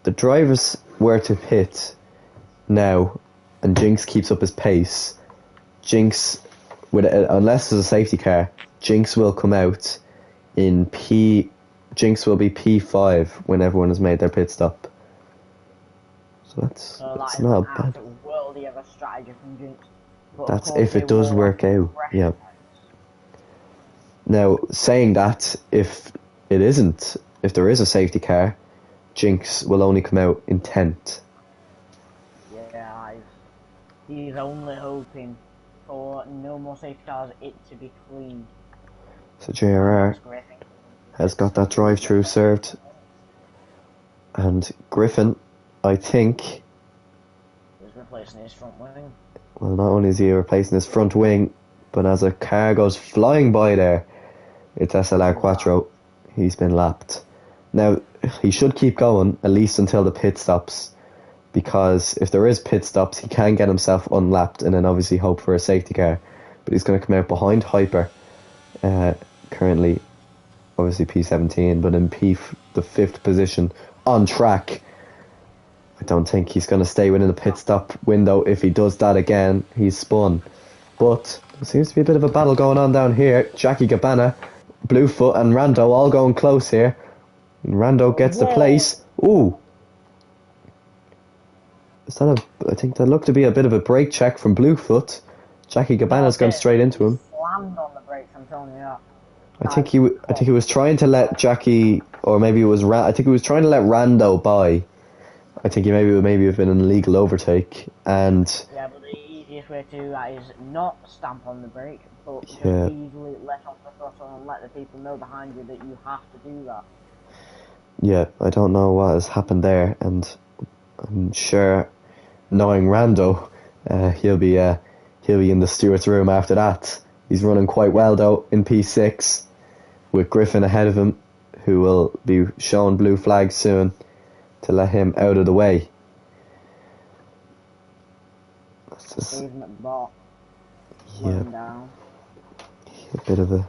the drivers were to pit now and Jinx keeps up his pace, Jinx, unless there's a safety car, Jinx will come out in Jinx will be P5 when everyone has made their pit stop. So that's not bad. Worldy of a strategy from Jinx. That's if it does work out. Yeah. Now, saying that, if there is a safety car, Jinx will only come out in 10th. Yeah, he's only hoping for no more safety cars, it to be clean. So JRR has got that drive-through served. And Griffin, I think, is replacing his front wing. Well, not only is he replacing his front wing, but as a car goes flying by there, it's SLR Quattro. He's been lapped. Now, he should keep going, at least until the pit stops, because if there is pit stops, he can get himself unlapped and then obviously hope for a safety car. But he's going to come out behind Hyper, currently, obviously P17, but in the 5th position on track. I don't think he's going to stay within the pit stop window. If he does that again, he's spun. But there seems to be a bit of a battle going on down here. Jackie Gabbana, Bluefoot and Rando all going close here. And Rando gets the place. Ooh. I think that looked to be a bit of a brake check from Bluefoot. Jackie Gabbana's gone straight into him. Slammed on the brakes, I'm telling you that. I think he was trying to let Jackie, or maybe it was I think he was trying to let Rando by. I think he maybe have been an illegal overtake, and yeah, but the easiest way to do that is not stamp on the brake, but just yeah, easily let off the throttle and let the people know behind you that you have to do that. Yeah, I don't know what has happened there, and I'm sure, knowing Rando, he'll be in the steward's room after that. He's running quite well though in P6, with Griffin ahead of him, who will be showing blue flags soon to let him out of the way. Pavement bot. Yeah. Down. A bit of a.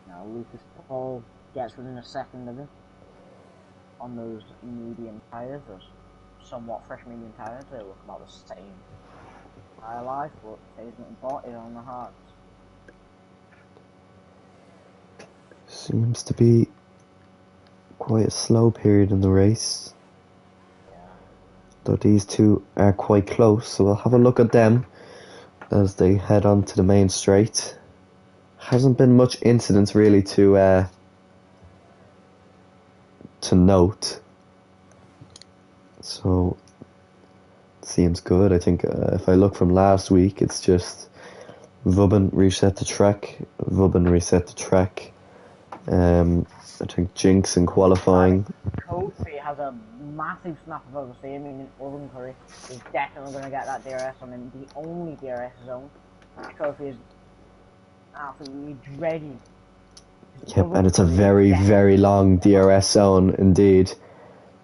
Now Lucas Paul gets within a second of him on those medium tyres, those somewhat fresh medium tyres. They look about the same tyre life, but pavement bot is on the hards. Seems to be quite a slow period in the race. Yeah. Though these two are quite close, so we'll have a look at them as they head on to the main straight. Hasn't been much incidents really to note, so it seems good. I think if I look from last week, it's just Vubben reset the track. I think Jinx in qualifying. Kofi has a massive snap of oversteer, meaning Oven Curry is definitely going to get that DRS on him, the only DRS zone. Kofi is absolutely dreading. Yep, and it's a very, very long DRS zone indeed,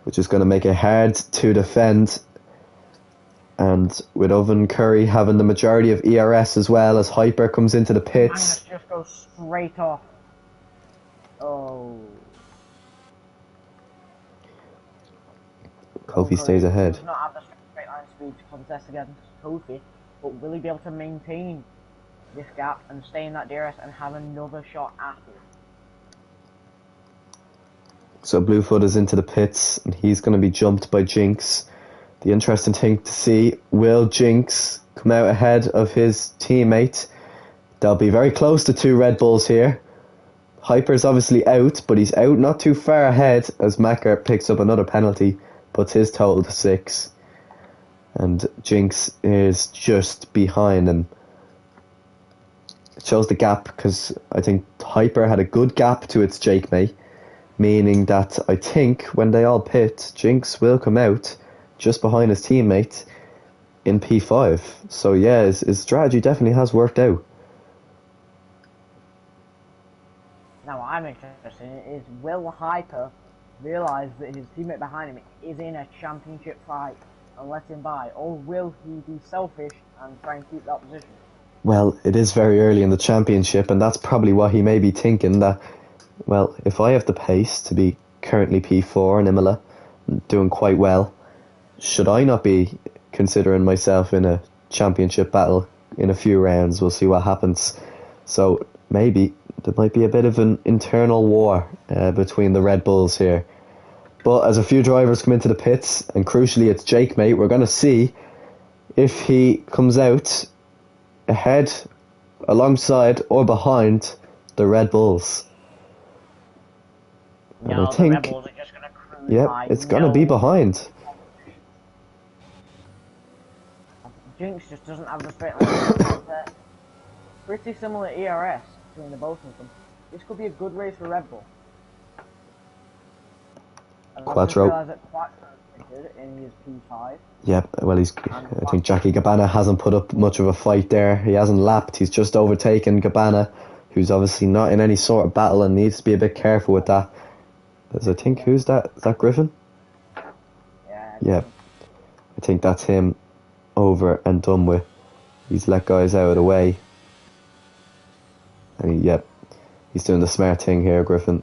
which is going to make it hard to defend. And with Oven Curry having the majority of ERS as well, as Hyper comes into the pits. Magnus just goes straight off. Oh. Kofi stays ahead. Does not have the straight line speed to contest against Kofi. but will he be able to maintain this gap and stay in that DRS and have another shot at it? So Bluefoot is into the pits, and he's going to be jumped by Jinx. The interesting thing to see, will Jinx come out ahead of his teammate? They'll be very close to 2 Red Bulls here. Hyper's obviously out, but he's out not too far ahead as Macker picks up another penalty, puts his total to 6. And Jinx is just behind him. It shows the gap because I think Hyper had a good gap to its Jake mate, meaning that I think when they all pit, Jinx will come out just behind his teammate in P5. So yeah, his strategy definitely has worked out. Now what I'm interested in is, will Hyper realise that his teammate behind him is in a championship fight and let him by, or will he be selfish and try and keep that position? Well, it is very early in the championship, and that's probably what he may be thinking, that, well, if I have the pace to be currently P4 in Imola, doing quite well, should I not be considering myself in a championship battle in a few rounds? We'll see what happens. So maybe there might be a bit of an internal war between the Red Bulls here. But as a few drivers come into the pits, and crucially it's Jake mate, we're going to see if he comes out ahead, alongside or behind the Red Bulls. No, and I think, the Red Bulls are just going to cruise by. It's going to be behind. Jinx just doesn't have the straight line. Pretty similar ERS between the both of them. This could be a good race for Red Bull. Quattro. I that Quattro in his P5. Yep, well, I think Jackie Gabbana hasn't put up much of a fight there. He hasn't lapped. He's just overtaken Gabbana, who's obviously not in any sort of battle and needs to be a bit careful with that. As I think, who's that? Is that Griffin? Yeah. I think that's him over and done with. He's let guys out of the way. And he's doing the smart thing here, Griffin.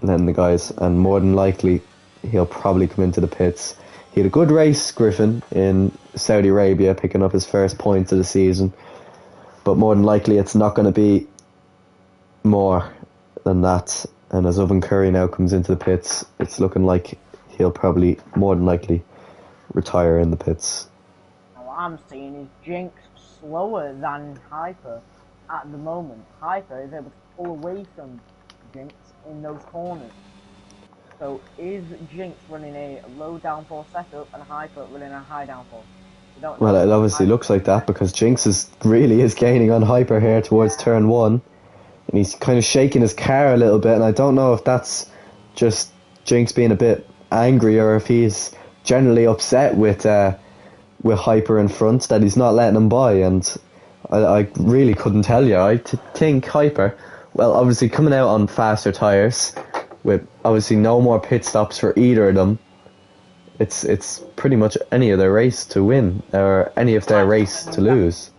Letting the guys, and more than likely he'll probably come into the pits. He had a good race, Griffin, in Saudi Arabia, picking up his first points of the season, but more than likely it's not going to be more than that. And as Oven Curry now comes into the pits, it's looking like he'll probably more than likely retire in the pits. Now what I'm seeing is Jinx slower than Hyper at the moment. Hyper is able to pull away from Jinx in those corners. So is Jinx running a low downforce setup and Hyper running a high downforce? Well, it obviously looks like that, because Jinx is gaining on Hyper here towards turn 1, and he's kind of shaking his car a little bit, and I don't know if that's just Jinx being a bit angry or if he's generally upset with Hyper in front that he's not letting him by. And I really couldn't tell you. I think Hyper, well, obviously coming out on faster tyres, with obviously no more pit stops for either of them, it's pretty much any of their race to win, or any of their race to lose.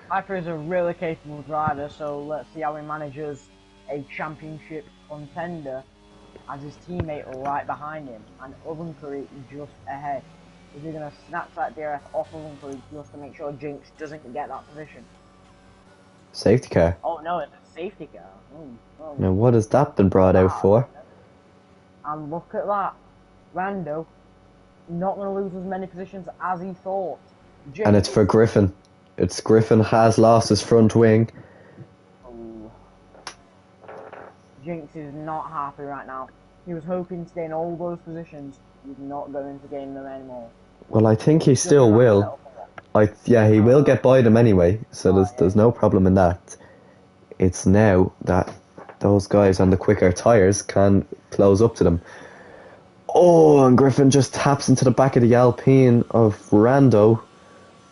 Hyper is a really capable driver, so let's see how he manages a championship contender as his teammate right behind him, and Oven Curry just ahead. Is he going to snatch that DRS off Oven Curry just to make sure Jinx doesn't get that position? Safety car. Oh no, it's a safety car. Now what has that been brought out for? And look at that. Rando not going to lose as many positions as he thought. Jinx. And it's for Griffin. Griffin has lost his front wing. Oh. Jinx is not happy right now. He was hoping to gain all those positions. He's not going to gain them anymore. Well, I think he still will. He will get by them anyway, so there's no problem in that. It's now that those guys on the quicker tyres can close up to them. Oh, and Griffin just taps into the back of the Alpine of Rando.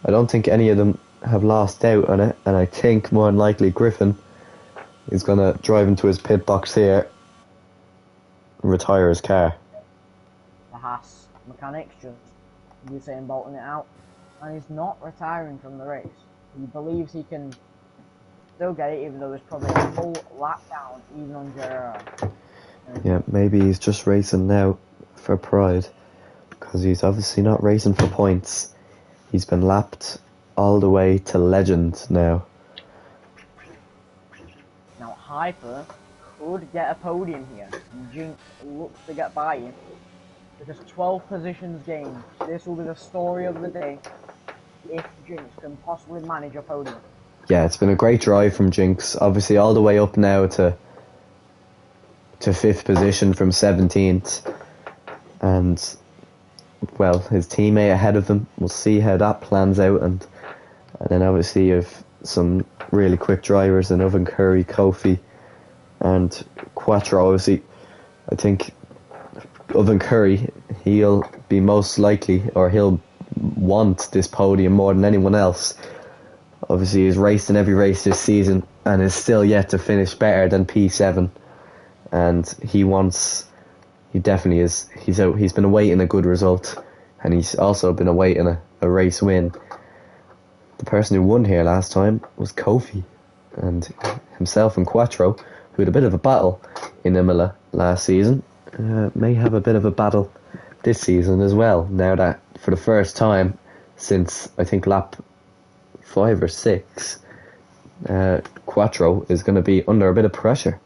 I don't think any of them have lost out on it, and I think more than likely Griffin is going to drive into his pit box here and retire his car. The Haas mechanics just Usain bolting it out, and he's not retiring from the race. He believes he can still get it, even though there's probably a full lap down even on Gerard. Yeah, maybe he's just racing now for pride, because he's obviously not racing for points. He's been lapped all the way to legend now. Now Hyper could get a podium here, and Jinx looks to get by him. Because 12 positions gained. This will be the story of the day. If Jinx can possibly manage a podium. Yeah, it's been a great drive from Jinx. Obviously, all the way up now to 5th position from 17th. And, well, his teammate ahead of him. We'll see how that plans out. And then obviously you have some really quick drivers in Oven Curry, Kofi, and Quattro. Obviously, I think Oven Curry, he'll be most likely, or he'll want this podium more than anyone else. Obviously, he's raced in every race this season and is still yet to finish better than P7. And he definitely is. He's been awaiting a good result, and he's also been awaiting a race win. The person who won here last time was Kofi, and himself and Quattro, who had a bit of a battle in Imola last season, may have a bit of a battle this season as well. Now that for the first time since I think lap 5 or 6, Quattro is going to be under a bit of pressure.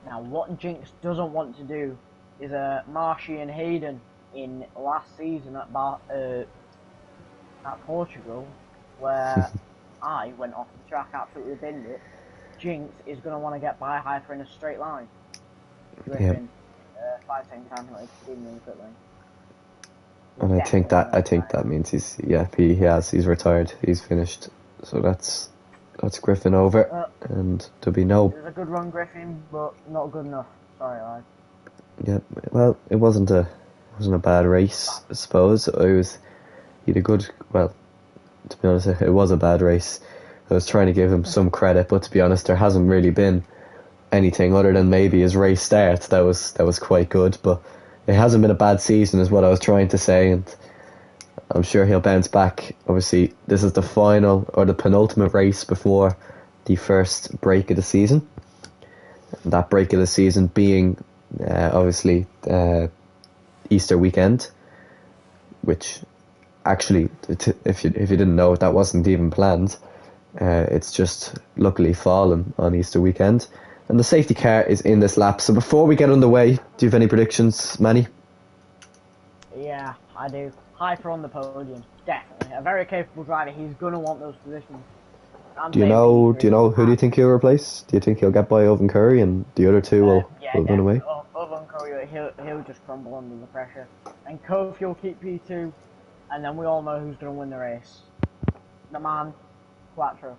Now, what Jinx doesn't want to do is Marshy and Hayden in last season at Portugal, where I went off the track, absolutely binned it. Jinx is going to want to get by Hyper in a straight line. Griffin, 5 seconds time, like 15 minutes pit lane. And I think that means he's retired. He's finished. So that's Griffin over, and there'll be no. It was a good run, Griffin, but not good enough. Sorry, lad. Yeah, well, it wasn't a bad race, I suppose. He had a good. Well, to be honest, it was a bad race. I was trying to give him some credit, but to be honest, there hasn't really been anything other than maybe his race start that was quite good. But it hasn't been a bad season, is what I was trying to say, and I'm sure he'll bounce back. Obviously, this is the final or the penultimate race before the first break of the season. And that break of the season being obviously Easter weekend, which actually, if you didn't know, that wasn't even planned. It's just luckily fallen on Easter weekend. And the safety car is in this lap. So before we get underway, do you have any predictions, Manny? Yeah, I do. Hyper on the podium, definitely. A very capable driver. He's gonna want those positions. Do you know who do you think he'll replace? Do you think he'll get by Oven Curry and the other two will run away? Oven Curry, he'll just crumble under the pressure. And Kofi will keep P2, and then we all know who's gonna win the race. The man, Quattro.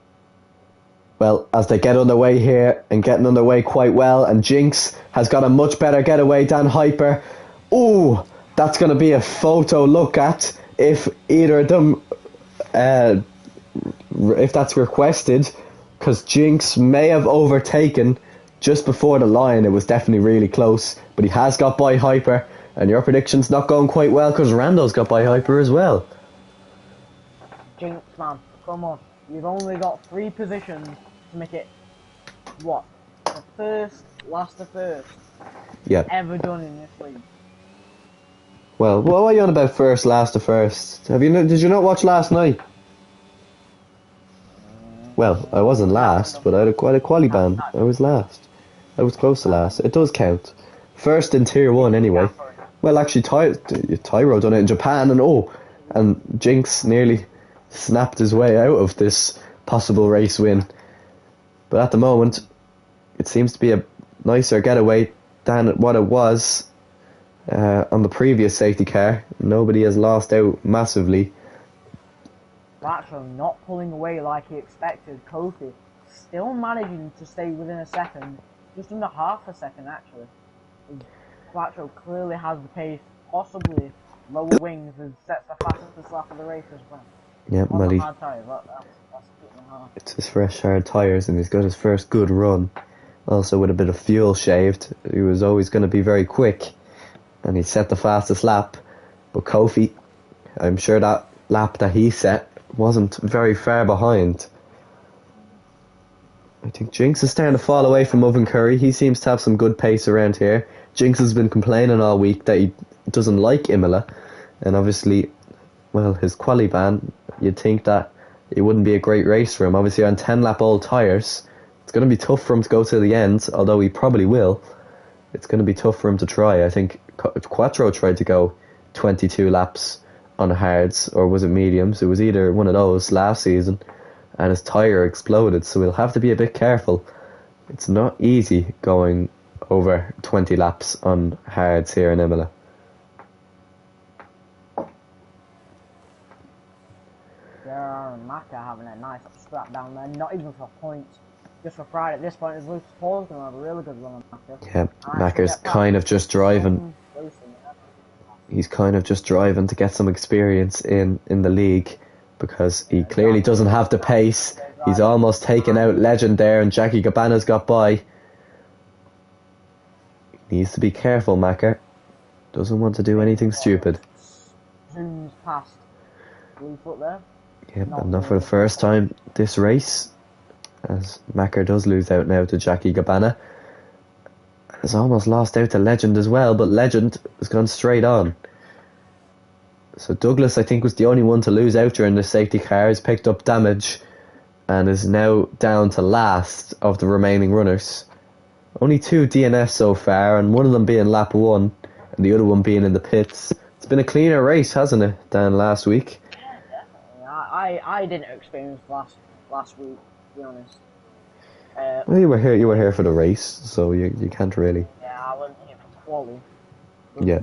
Well, as they get underway here, and getting underway quite well, and Jinx has got a much better getaway than Hyper. Ooh, that's going to be a photo look at if either of them, if that's requested, because Jinx may have overtaken just before the line. It was definitely really close, but he has got by Hyper, and your prediction's not going quite well because Rando's got by Hyper as well. Jinx, man, come on. You've only got 3 positions to make it, what, the first, last to first ever done in this league. Well, what are you on about first, last to first? Did you not watch last night? Well, I wasn't last, but I had quite a quali ban. I was last. I was close to last. It does count. First in tier 1 anyway. Well, actually, Tyro done it in Japan, and Jinx nearly snapped his way out of this possible race win. But at the moment, it seems to be a nicer getaway than what it was on the previous safety car. Nobody has lost out massively. Quattro not pulling away like he expected. Kofi still managing to stay within a second, just under half a second actually. Quattro clearly has the pace, possibly lower wings, and sets the fastest lap of the race as well. Yeah, well, it's his fresh hard tyres, and he's got his first good run. Also with a bit of fuel shaved. He was always going to be very quick, and he set the fastest lap. But Kofi, I'm sure that lap that he set wasn't very far behind. I think Jinx is starting to fall away from Oven Curry. He seems to have some good pace around here. Jinx has been complaining all week that he doesn't like Imola, and obviously well, his quali ban, you'd think that it wouldn't be a great race for him. Obviously, on 10-lap old tyres, it's going to be tough for him to go to the end, although he probably will. It's going to be tough for him to try. I think Quattro tried to go 22 laps on hards, or was it mediums? It was either one of those last season, and his tyre exploded, so he'll have to be a bit careful. It's not easy going over 20 laps on hards here in Imola. Maka having a nice scrap down there, not even for points, just for pride. At this point, is Lucas Paul's going to have a really good run on Maka. Yeah, Macker's kind of just driving. He's kind of just driving to get some experience in the league, because he clearly doesn't have the pace. He's almost taken out Legend there, and Jackie Gabbana's got by. He needs to be careful, Macker. Doesn't want to do anything stupid. Zooms past Blue Foot there. Yeah, and not for the first time this race, as Macker does lose out now to Jackie Gabbana. Has almost lost out to Legend as well, but Legend has gone straight on. So Douglas, I think, was the only one to lose out during the safety car. He's picked up damage and is now down to last of the remaining runners. Only 2 DNFs so far, and one of them being lap 1 and the other one being in the pits. It's been a cleaner race, hasn't it, than last week? Yeah, definitely. I didn't experience last week, to be honest. Well, you were here for the race, so you can't really. Yeah, I wasn't here for quali. Yeah.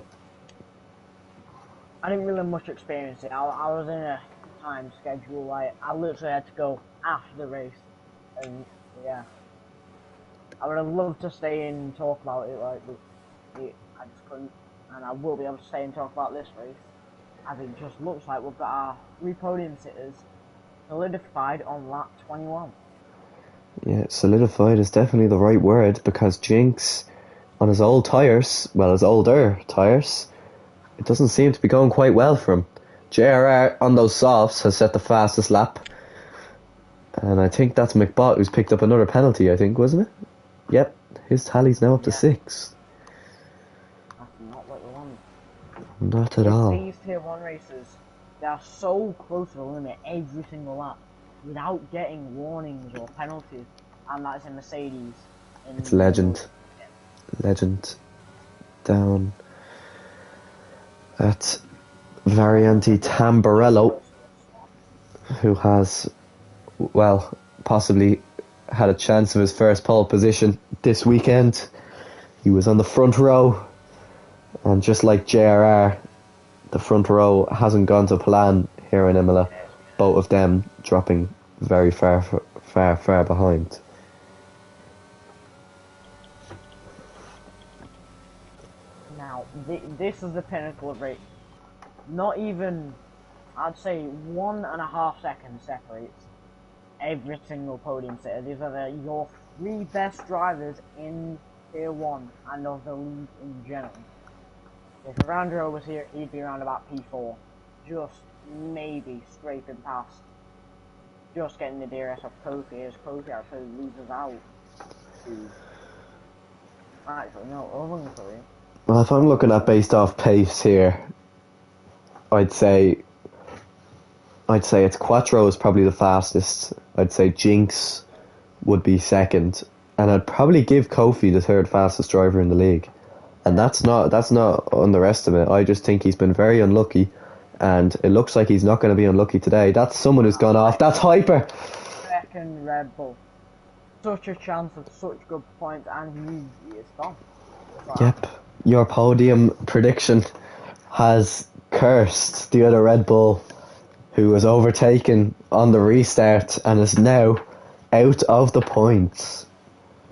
I didn't really have much experience. I was in a time schedule. I literally had to go after the race, and yeah, I would have loved to stay in and talk about it, but I just couldn't, and I will be able to stay and talk about this race, as it just looks like we've got our 3 podium sitters solidified on lap 21. Yeah, solidified is definitely the right word, because Jinx, on his old tyres, well, his older tyres, it doesn't seem to be going quite well for him. JRR on those softs has set the fastest lap, and I think that's McBot who's picked up another penalty, I think, wasn't it? Yep, his tally's now up to 6. That's not what we want. Not at all. These tier 1 races, they are so close to the limit every single lap, without getting warnings or penalties, and that's in Mercedes. It's Legend. Legend down at Variante Tamburello, who has, well, possibly had a chance of his first pole position this weekend. He was on the front row, and just like JRR, the front row hasn't gone to plan here in Imola. Both of them dropping very far behind. Now, this is the pinnacle of race. Not even, I'd say, 1.5 seconds separates every single podium sitter. These are your 3 best drivers in Tier 1 and of the league in general. If Randro was here, he'd be around about P4. Just maybe scraping past. Just getting the DRS of Kofi as Kofi actually loses out to... Actually, no, Owen Korea. Well, if I'm looking at based off pace here, I'd say it's Quattro is probably the fastest. I'd say Jinx would be second, and I'd probably give Kofi the 3rd fastest driver in the league. And that's not underestimate. I just think he's been very unlucky, and it looks like he's not going to be unlucky today. That's someone who's gone off. That's Hyper. Second Red Bull. Such a chance of such good points, and he is gone. Wow. Yep. Your podium prediction has cursed the other Red Bull, who was overtaken on the restart and is now out of the points.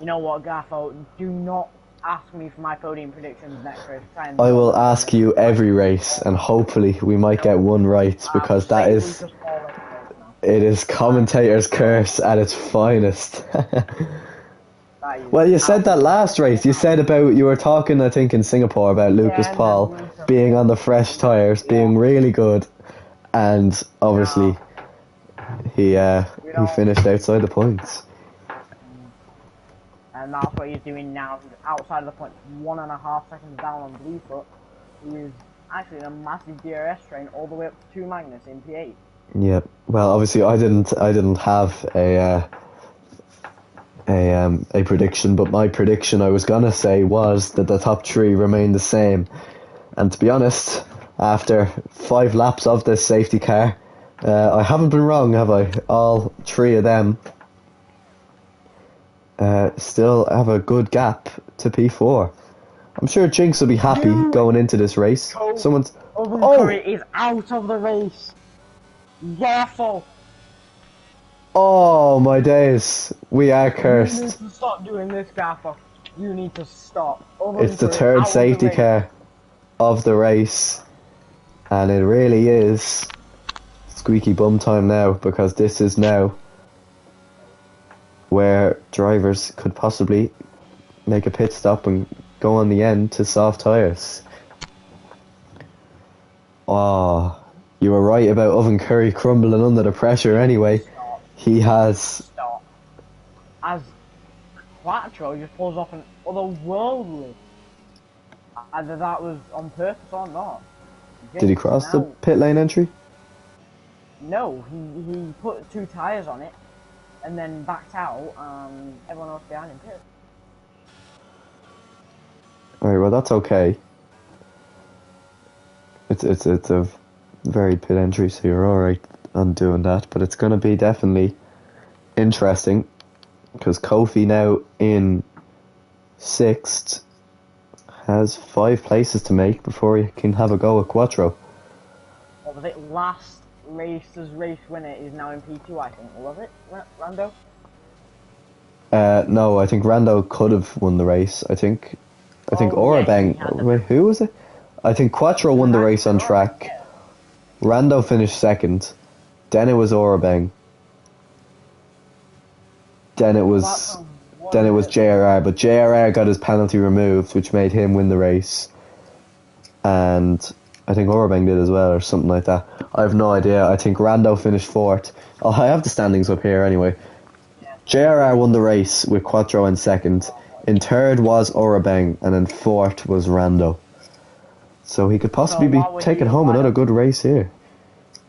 You know what, Gaffo? Do not ask me for my podium predictions next race. I will ask you every race, and hopefully we might get one right, because that is... It is commentator's curse at its finest. Well, you said that last race. You said you were talking, I think, in Singapore about Lucas Paul being on the fresh tyres, being really good, and obviously he finished outside the points. And that's what he's doing now. He's outside of the points, 1.5 seconds down on Blue Foot, who is actually a massive DRS train all the way up to 2 Magnus in P8. Yeah. Well, obviously, I didn't have a prediction, but my prediction I was gonna say was that the top three remain the same. And to be honest, after 5 laps of this safety car, I haven't been wrong, have I? All 3 of them still have a good gap to P4. I'm sure Jinx will be happy going into this race. Someone's... Curry is out of the race. Careful. Oh my days, we are cursed. You need to stop doing this, Gaffer. You need to stop. It's the 3rd safety car of the race, and it really is squeaky bum time now, because this is now where drivers could possibly make a pit stop and go on the end to soft tyres. Oh, you were right about Oven Curry crumbling under the pressure anyway. Stop. He has... Stop. As Quattro just pulls off an otherworldly. Either that was on purpose or not. Did he cross the pit lane entry? No, he put 2 tyres on it and then backed out and everyone else behind him pit. Alright, well that's okay. It's a very pit entry, so you're alright on doing that, but it's going to be definitely interesting because Kofi now in 6th has 5 places to make before he can have a go at Quattro. What was it? Last race's race winner is now in P2, I think. Was it, Rando? No, I think Rando could have won the race. I think Orabang... Wait, who was it? I think Quattro won the race on track. Yeah. Rando finished 2nd. Then it was Orabang. Then it was JRR, but JRR got his penalty removed, which made him win the race. And I think Orabang did as well, or something like that. I have no idea. I think Rando finished 4th. Oh, I have the standings up here anyway. JRR won the race with Quattro in 2nd. In 3rd was Orabang, and in 4th was Rando. So he could possibly be taking home another good race here.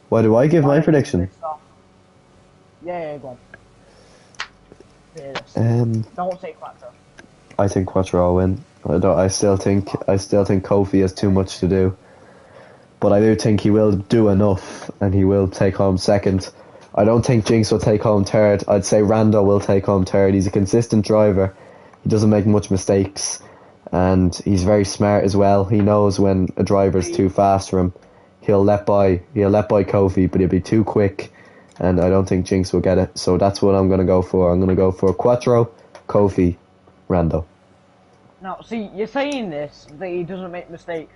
Why do I give my prediction? Yeah, go on. Don't say Quattro. I think Quattro will win. I still think Kofi has too much to do, but I do think he will do enough, and he will take home 2nd. I don't think Jinx will take home 3rd. I'd say Rando will take home 3rd. He's a consistent driver. He doesn't make much mistakes, and he's very smart as well. He knows when a driver's too fast for him. He'll let by Kofi, but he'll be too quick, and I don't think Jinx will get it. So that's what I'm going to go for. I'm going to go for Quattro, Kofi, Rando. Now, see, you're saying this, that he doesn't make mistakes.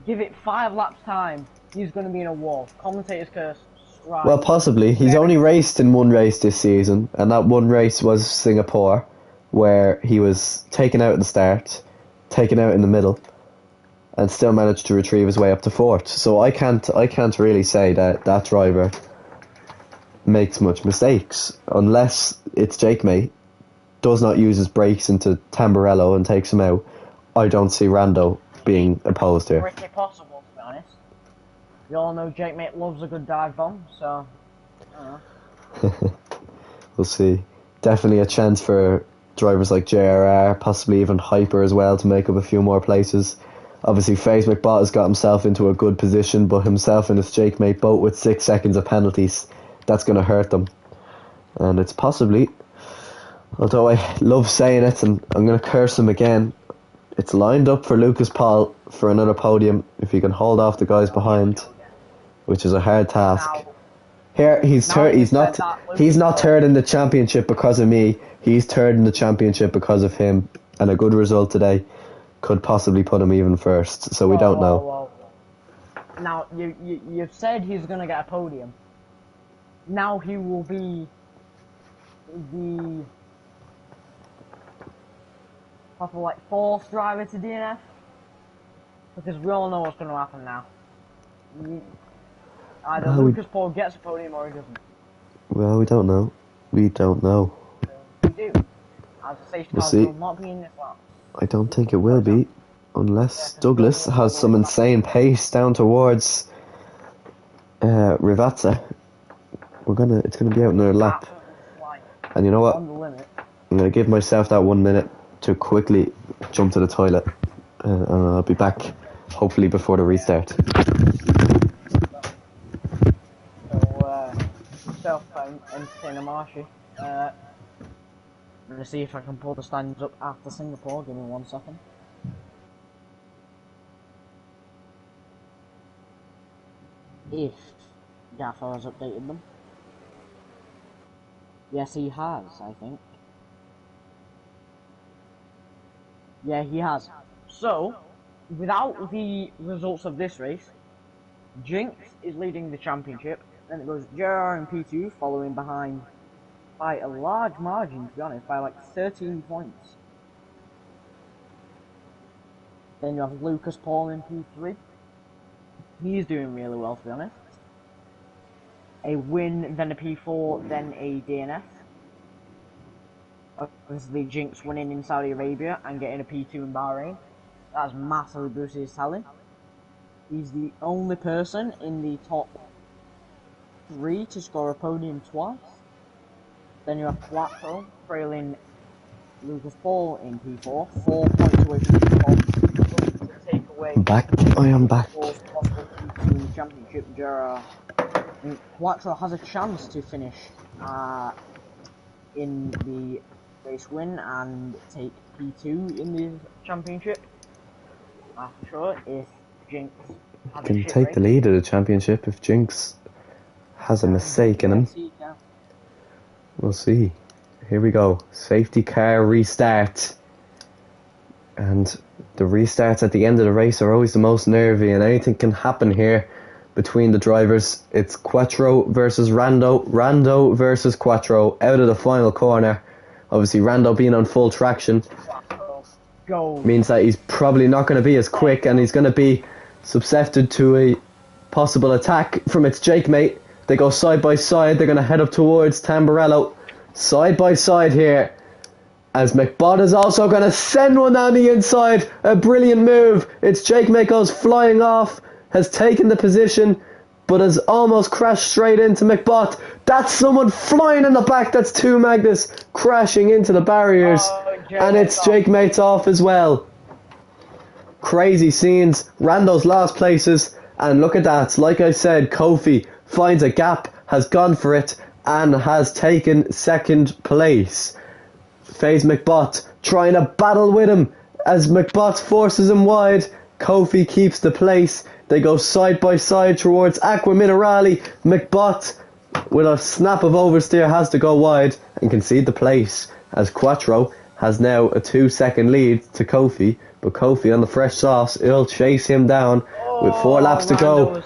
Give it 5 laps time, he's going to be in a wall. Commentator's curse. Right. Well, possibly. He's only raced in 1 race this season, and that 1 race was Singapore, where he was taken out at the start, taken out in the middle, and still managed to retrieve his way up to 4th. So I can't really say that that driver makes much mistakes, unless it's Jake May does not use his brakes into Tamburello and takes him out. I don't see Rando being opposed here. Pretty possible, to be honest. You all know Jake Mate loves a good dive bomb, so I don't know. We'll see. Definitely a chance for drivers like JRR, possibly even Hyper as well, to make up a few more places. Obviously, FaZe McBot has got himself into a good position, but himself and his Jake Mate both with 6 seconds of penalties, that's going to hurt them. And it's possibly, although I love saying it and I'm going to curse him again, it's lined up for Lucas Paul for another podium if he can hold off the guys behind, which is a hard task. Here he's not 3rd in the championship because of me. He's 3rd in the championship because of him, and a good result today could possibly put him even 1st. So we don't know. Now you've said he's gonna get a podium. Now he will be the probably like 4th driver to DNF, because we all know what's gonna happen now. Either Lucas Paul gets a podium or he doesn't. Well, we don't know. We don't know. We do. As a safety car will not be in this lap. I don't think it will be. Unless Douglas has some insane pace down towards Rivazza, it's gonna be out another lap. And you know what? I'm gonna give myself that 1 minute to quickly jump to the toilet, and I'll be back hopefully before the restart. So, entertainer Marshy. I'm gonna see if I can pull the stands up after Singapore. Give me 1 second. If Gaffer has updated them. Yes, he has, I think. Yeah, he has. So, without the results of this race, Jinx is leading the championship. Then it goes JR in P2, following behind by a large margin, to be honest, by like 13 points. Then you have Lucas Paul in P3. He's doing really well, to be honest. A win, then a P4, then a DNF. Obviously, Jinx winning in Saudi Arabia and getting a P2 in Bahrain. That's massively boosted his tally. He's the only person in the top 3 to score a podium twice. Then you have Quattro trailing Lucas Paul in P4, 4 points away from P4. To take away Back, I am back. Possible P2 in the championship. Quattro has a chance to finish in the race win and take P2 in the championship. For sure, if Jinx can take the lead of the championship if Jinx has a mistake in him. We'll see. Here we go. Safety car restart. And the restarts at the end of the race are always the most nervy, and anything can happen here between the drivers. It's Quattro versus Rando. Rando versus Quattro out of the final corner. Obviously, Rando being on full traction means that he's probably not going to be as quick, and he's going to be subjected to a possible attack from its Jake mate. They go side by side. They're going to head up towards Tamburello. Side by side here. As McBot is also going to send one down the inside. A brilliant move. It's Jake mate goes flying off. Has taken the position, but has almost crashed straight into McBot. That's someone flying in the back. That's two Magnus crashing into the barriers. And it's Jake mate's off as well. Crazy scenes. Rando's last places. And look at that. Like I said, Kofi finds a gap, has gone for it, and has taken second place. FaZe McBot trying to battle with him as McBot forces him wide. Kofi keeps the place. They go side by side towards Aqua Minerale. McBot, with a snap of oversteer, has to go wide and concede the place as Quattro has now a 2-second lead to Kofi. But Kofi on the fresh sauce, he'll chase him down with 4 laps to go.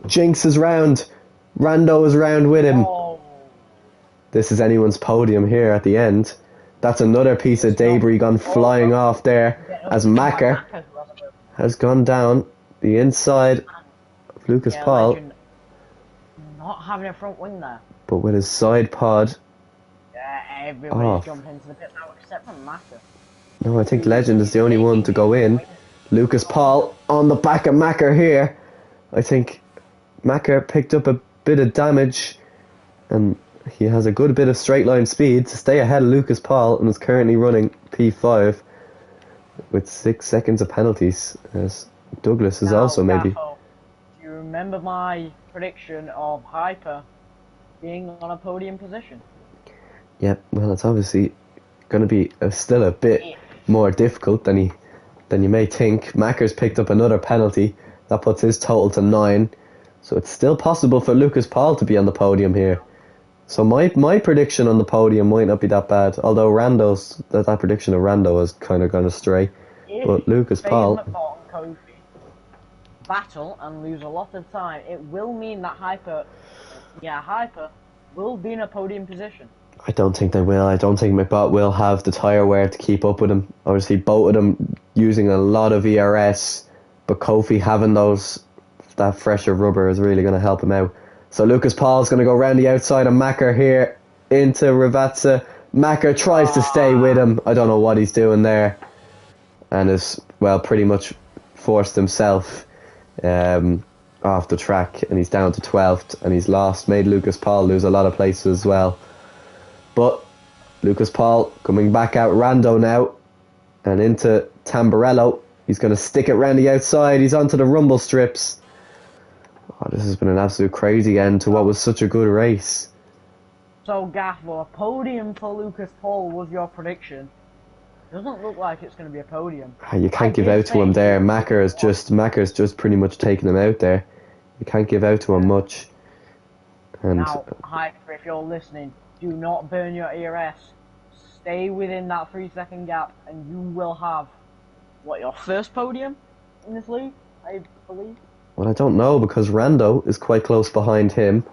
Jinx is round. Rando is round with him. This is anyone's podium here at the end. That's another piece of debris gone flying off there as Macker has gone down the inside of Lucas Paul. Not having a front wing there. But with his side pod. Everybody's jumping into the pit now except for Macker. No, I think Legend is the only one to go in. Lucas Paul on the back of Macker here. I think Macker picked up a bit of damage, and he has a good bit of straight line speed to stay ahead of Lucas Paul, and is currently running P5 with 6 seconds of penalties, as Douglas is also maybe. Do you remember my prediction of Hyper being on a podium position? Yep, well, it's obviously going to be still a bit more difficult than you may think. Macker's picked up another penalty. That puts his total to 9. So it's still possible for Lucas Paul to be on the podium here. So my prediction on the podium might not be that bad. Although that prediction of Rando has kind of gone astray. But Lucas Paul and Kofi battle and lose a lot of time, it will mean that Hyper will be in a podium position. I don't think they will. I don't think McBot will have the tyre wear to keep up with him. Obviously, both of them using a lot of ERS, but Kofi having that fresher rubber is really going to help him out. So Lucas Paul's going to go round the outside of Macker here into Rivazza. Macker tries to stay with him. I don't know what he's doing there. and has, well, pretty much forced himself off the track, and he's down to 12th, and he's made Lucas Paul lose a lot of places as well. But Lucas Paul coming back out Rando now, and into Tamburello. He's going to stick it round the outside. He's onto the rumble strips. Oh, this has been an absolute crazy end to what was such a good race. So, Gaffler, a podium for Lucas Paul was your prediction. Doesn't look like it's going to be a podium. You can't give out to him there. Macker's just pretty much taking him out there. You can't give out to him much. And now, Hyper, if you're listening, do not burn your ERS. Stay within that 3-second gap, and you will have, your first podium in this league, I believe? Well, I don't know, because Rando is quite close behind him.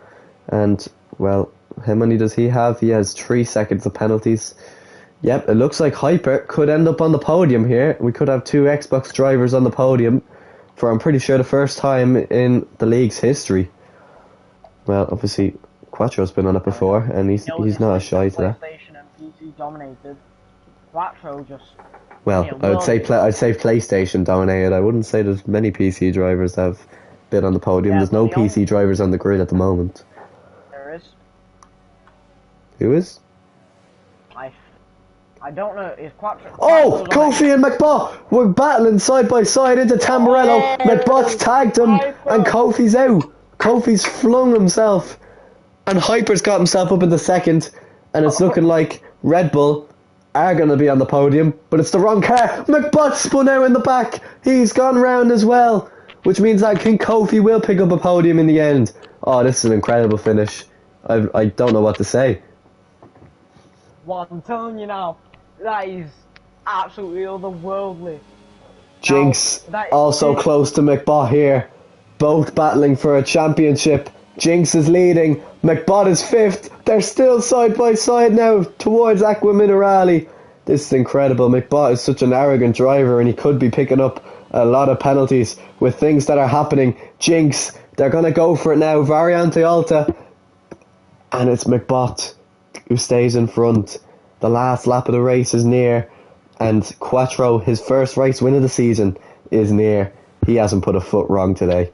And, well, how many does he have? He has 3 seconds of penalties. Yep, it looks like Hyper could end up on the podium here. We could have 2 Xbox drivers on the podium for, I'm pretty sure, the first time in the league's history. Well, obviously, Quattro's been on it before, and he's not as shy to that. PlayStation and PC dominated. Quattro just... Well, I'd say PlayStation dominated. I wouldn't say there's many PC drivers that have been on the podium. There's no PC drivers on the grid at the moment. There is. Who is? I don't know. Is Quattro... Oh, Kofi and McBot were battling side by side into Tamburello. McBot's tagged him, and Kofi's out. Kofi's flung himself, and Hyper's got himself up in the second, and it's looking like Red Bull are going to be on the podium, but it's the wrong car. McBot spun out in the back. He's gone round as well, which means that King Kofi will pick up a podium in the end. Oh, this is an incredible finish. I don't know what to say. Well, I'm telling you now, that is absolutely otherworldly. Jinx also close to McBot here, both battling for a championship. Jinx is leading, McBot is 5th. They're still side by side now towards Aqua Minerale. This is incredible. McBot is such an arrogant driver, and he could be picking up a lot of penalties with things that are happening. Jinx, they're going to go for it now. Variante Alta, and it's McBot who stays in front. The last lap of the race is near, and Quattro, his first race win of the season, is near. He hasn't put a foot wrong today.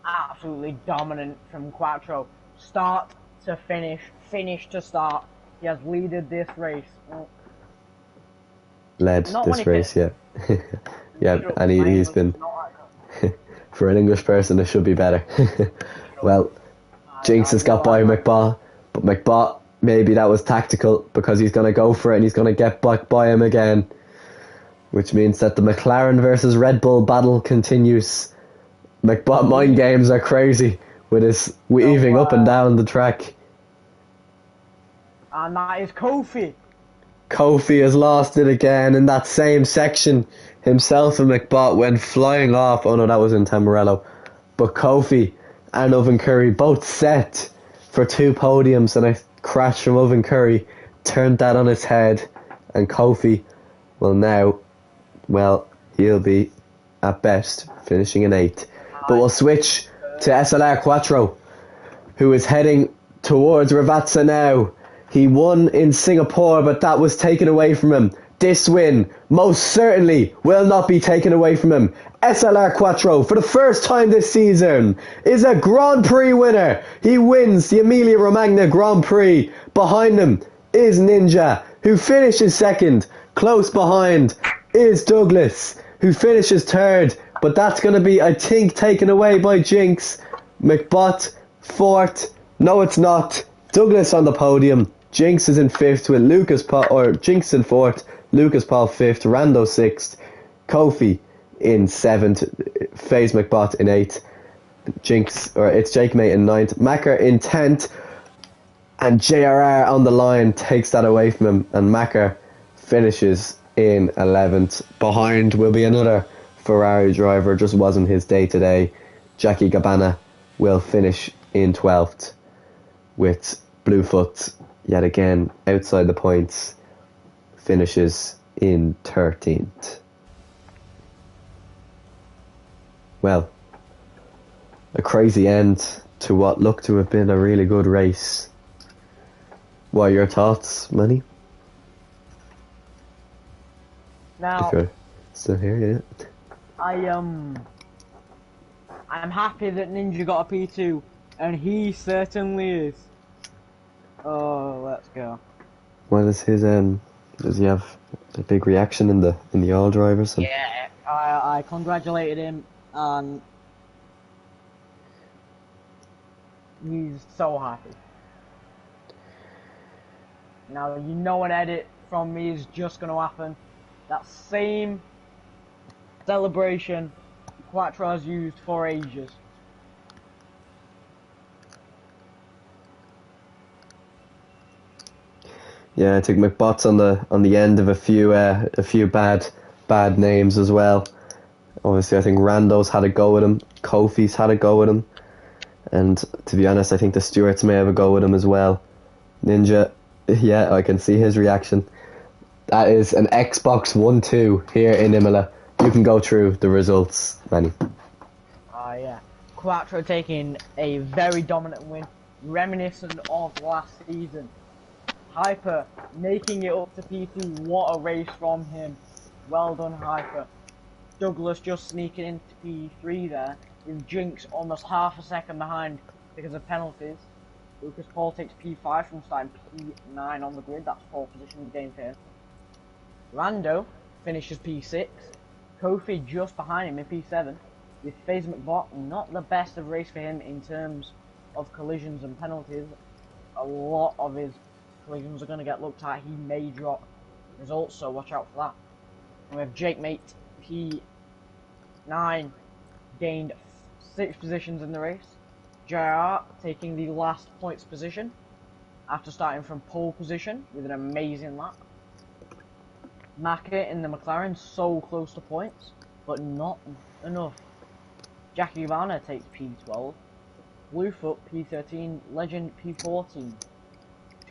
Absolutely dominant from Quattro. Start to finish, finish to start. He has leaded this race. Led this race, yeah. Yeah, and he's been... For an English person, it should be better. Well, Jinx has got by McBot, but McBot, maybe that was tactical, because he's going to go for it and he's going to get back by him again. Which means that the McLaren versus Red Bull battle continues. McBot mind games are crazy with his weaving up and down the track. And that is Kofi. Kofi has lost it again in that same section. Himself and McBot went flying off. Oh no, that was in Tamburello. But Kofi and Oven Curry both set for 2 podiums, and a crash from Oven Curry turned that on its head. And Kofi will now, well, he'll be at best finishing in 8th. But we'll switch to SLR Quattro, who is heading towards Ravazza now. He won in Singapore, but that was taken away from him. This win most certainly will not be taken away from him. SLR Quattro, for the first time this season, is a Grand Prix winner. He wins the Emilia Romagna Grand Prix. Behind him is Ninja, who finishes 2nd. Close behind is Douglas, who finishes 3rd. But that's going to be, I think, taken away by Jinx. McBot 4th. No, it's not. Douglas on the podium. Jinx is in 5th with Lucas Paul, or Jinx in 4th. Lucas Paul 5th. Rando 6th. Kofi in 7th. FaZe McBot in 8th. It's Jake Mate in 9th. Macker in 10th. And JRR on the line takes that away from him. And Macker finishes in 11th. Behind will be another Ferrari driver, just wasn't his day today. Jackie Gabbana will finish in 12th, with Bluefoot yet again outside the points, finishes in 13th. Well, a crazy end to what looked to have been a really good race. What are your thoughts, Manny? Now, Still here, yeah. I'm happy that Ninja got a P2, and he certainly is. Oh, let's go. What is his does he have a big reaction in the all drivers? And Yeah, I congratulated him, and he's so happy. Now, you know an edit from me is just going to happen. That same celebration Quattro has used for ages. yeah, I think McBot's on the end of a few bad names as well. Obviously, I think Rando's had a go with him. Kofi's had a go with him. And to be honest, I think the Stewarts may have a go with him as well. Ninja, yeah, I can see his reaction. That is an Xbox 1-2 here in Imola. You can go through the results, Manny. Yeah. Quattro taking a very dominant win, reminiscent of last season. Hyper making it up to P2. What a race from him. Well done, Hyper. Douglas just sneaking into P3 there, with Jinx almost half a second behind because of penalties. Lucas Paul takes P5 from starting P9 on the grid. That's 4 positions gained for him. Rando finishes P6. Kofi just behind him in P7. With FaZe McBot, not the best of race for him in terms of collisions and penalties. A lot of his collisions are going to get looked at. He may drop results, so watch out for that. And we have Jake Mate, P9, gained 6 positions in the race. JR taking the last points position after starting from pole position with an amazing lap. Maka in the McLaren, so close to points, but not enough. Jackie Ivana takes P12. Bluefoot P13, Legend P14.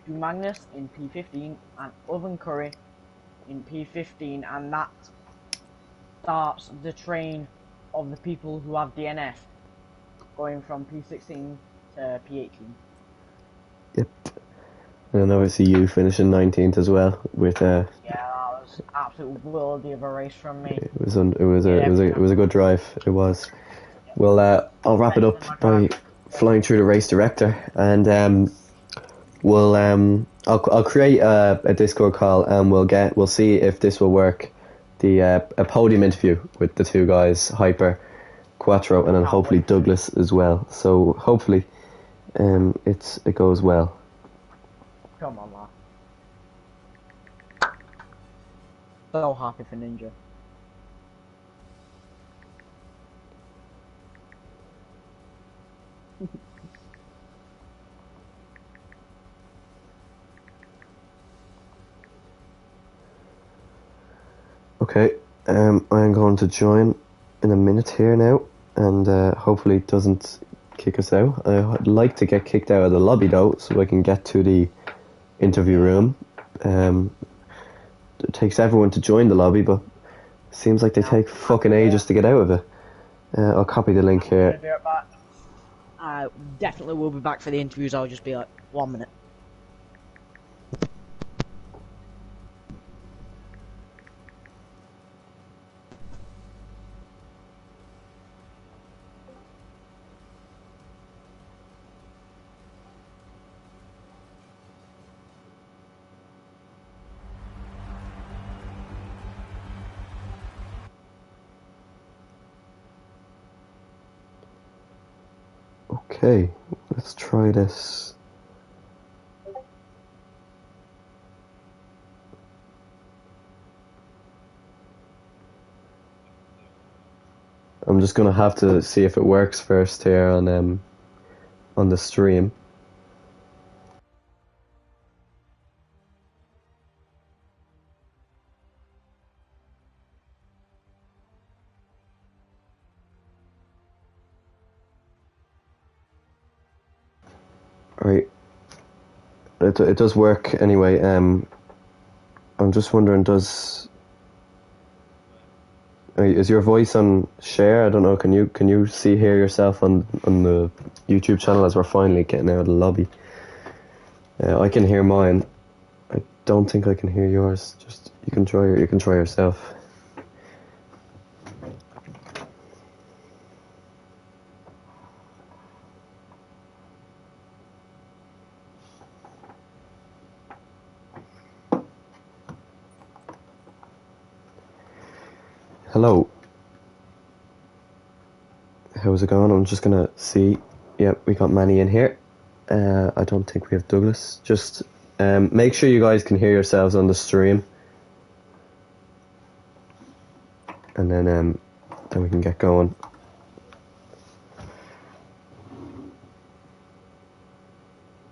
Stu Magnus in P15 and Oven Curry in P15, and that starts the train of the people who have DNF going from P16 to P18. Yep. And obviously you finishing 19th as well with yeah, that was absolute worldy of a race from me. It was a good drive. It was. Well, I'll wrap it up by flying through the race director, and I'll create a Discord call, and we'll see if this will work. A podium interview with the two guys, Hyper, Quattro, and then hopefully Douglas as well. So hopefully, it goes well. Come on, man. So happy for Ninja. Okay, I'm going to join in a minute here now, and hopefully it doesn't kick us out. I'd like to get kicked out of the lobby though, so I can get to the interview room. It takes everyone to join the lobby, but it seems like they take fucking ages to get out of it. I'll copy the link here. I definitely will be back for the interviews. I'll just be like 1 minute. Okay, let's try this. I'm just gonna have to see if it works first here on the stream. Right, it does work anyway. I'm just wondering, is your voice on share? I don't know. Can you hear yourself on the YouTube channel as we're finally getting out of the lobby? I can hear mine. I don't think I can hear yours. Just you can try yourself. Hello. How's it going? I'm just gonna see. Yep, we got Manny in here. I don't think we have Douglas. Just make sure you guys can hear yourselves on the stream, and then we can get going.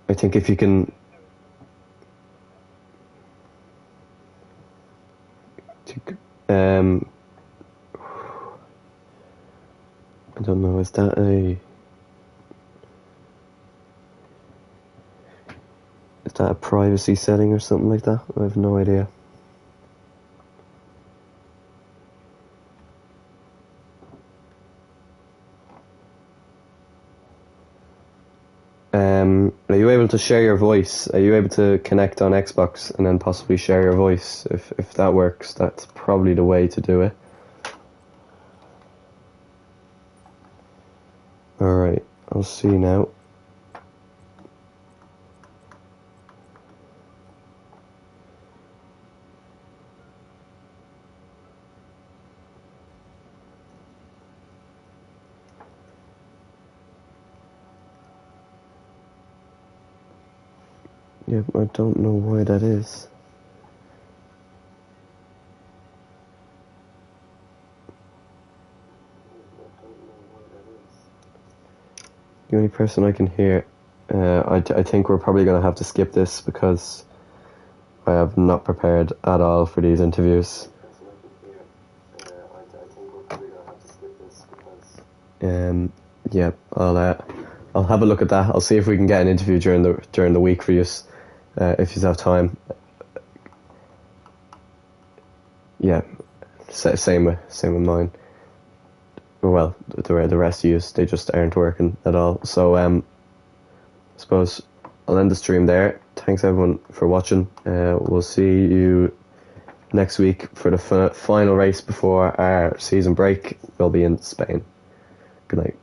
I think if you can. I don't know. Is that a privacy setting or something like that? I have no idea. Are you able to share your voice? Are you able to connect on Xbox and then possibly share your voice? If that works, that's probably the way to do it. Alright, I'll see now. Yep, I don't know why that is. The only person I can hear, I think we're probably going to have to skip this because I have not prepared at all for these interviews. Yeah, I'll have a look at that. I'll see if we can get an interview during the week for you, if you have time. Yeah, same with mine. Well, the rest of you, they just aren't working at all. So I suppose I'll end the stream there. Thanks everyone for watching. We'll see you next week for the final race before our season break. We'll be in Spain. Good night.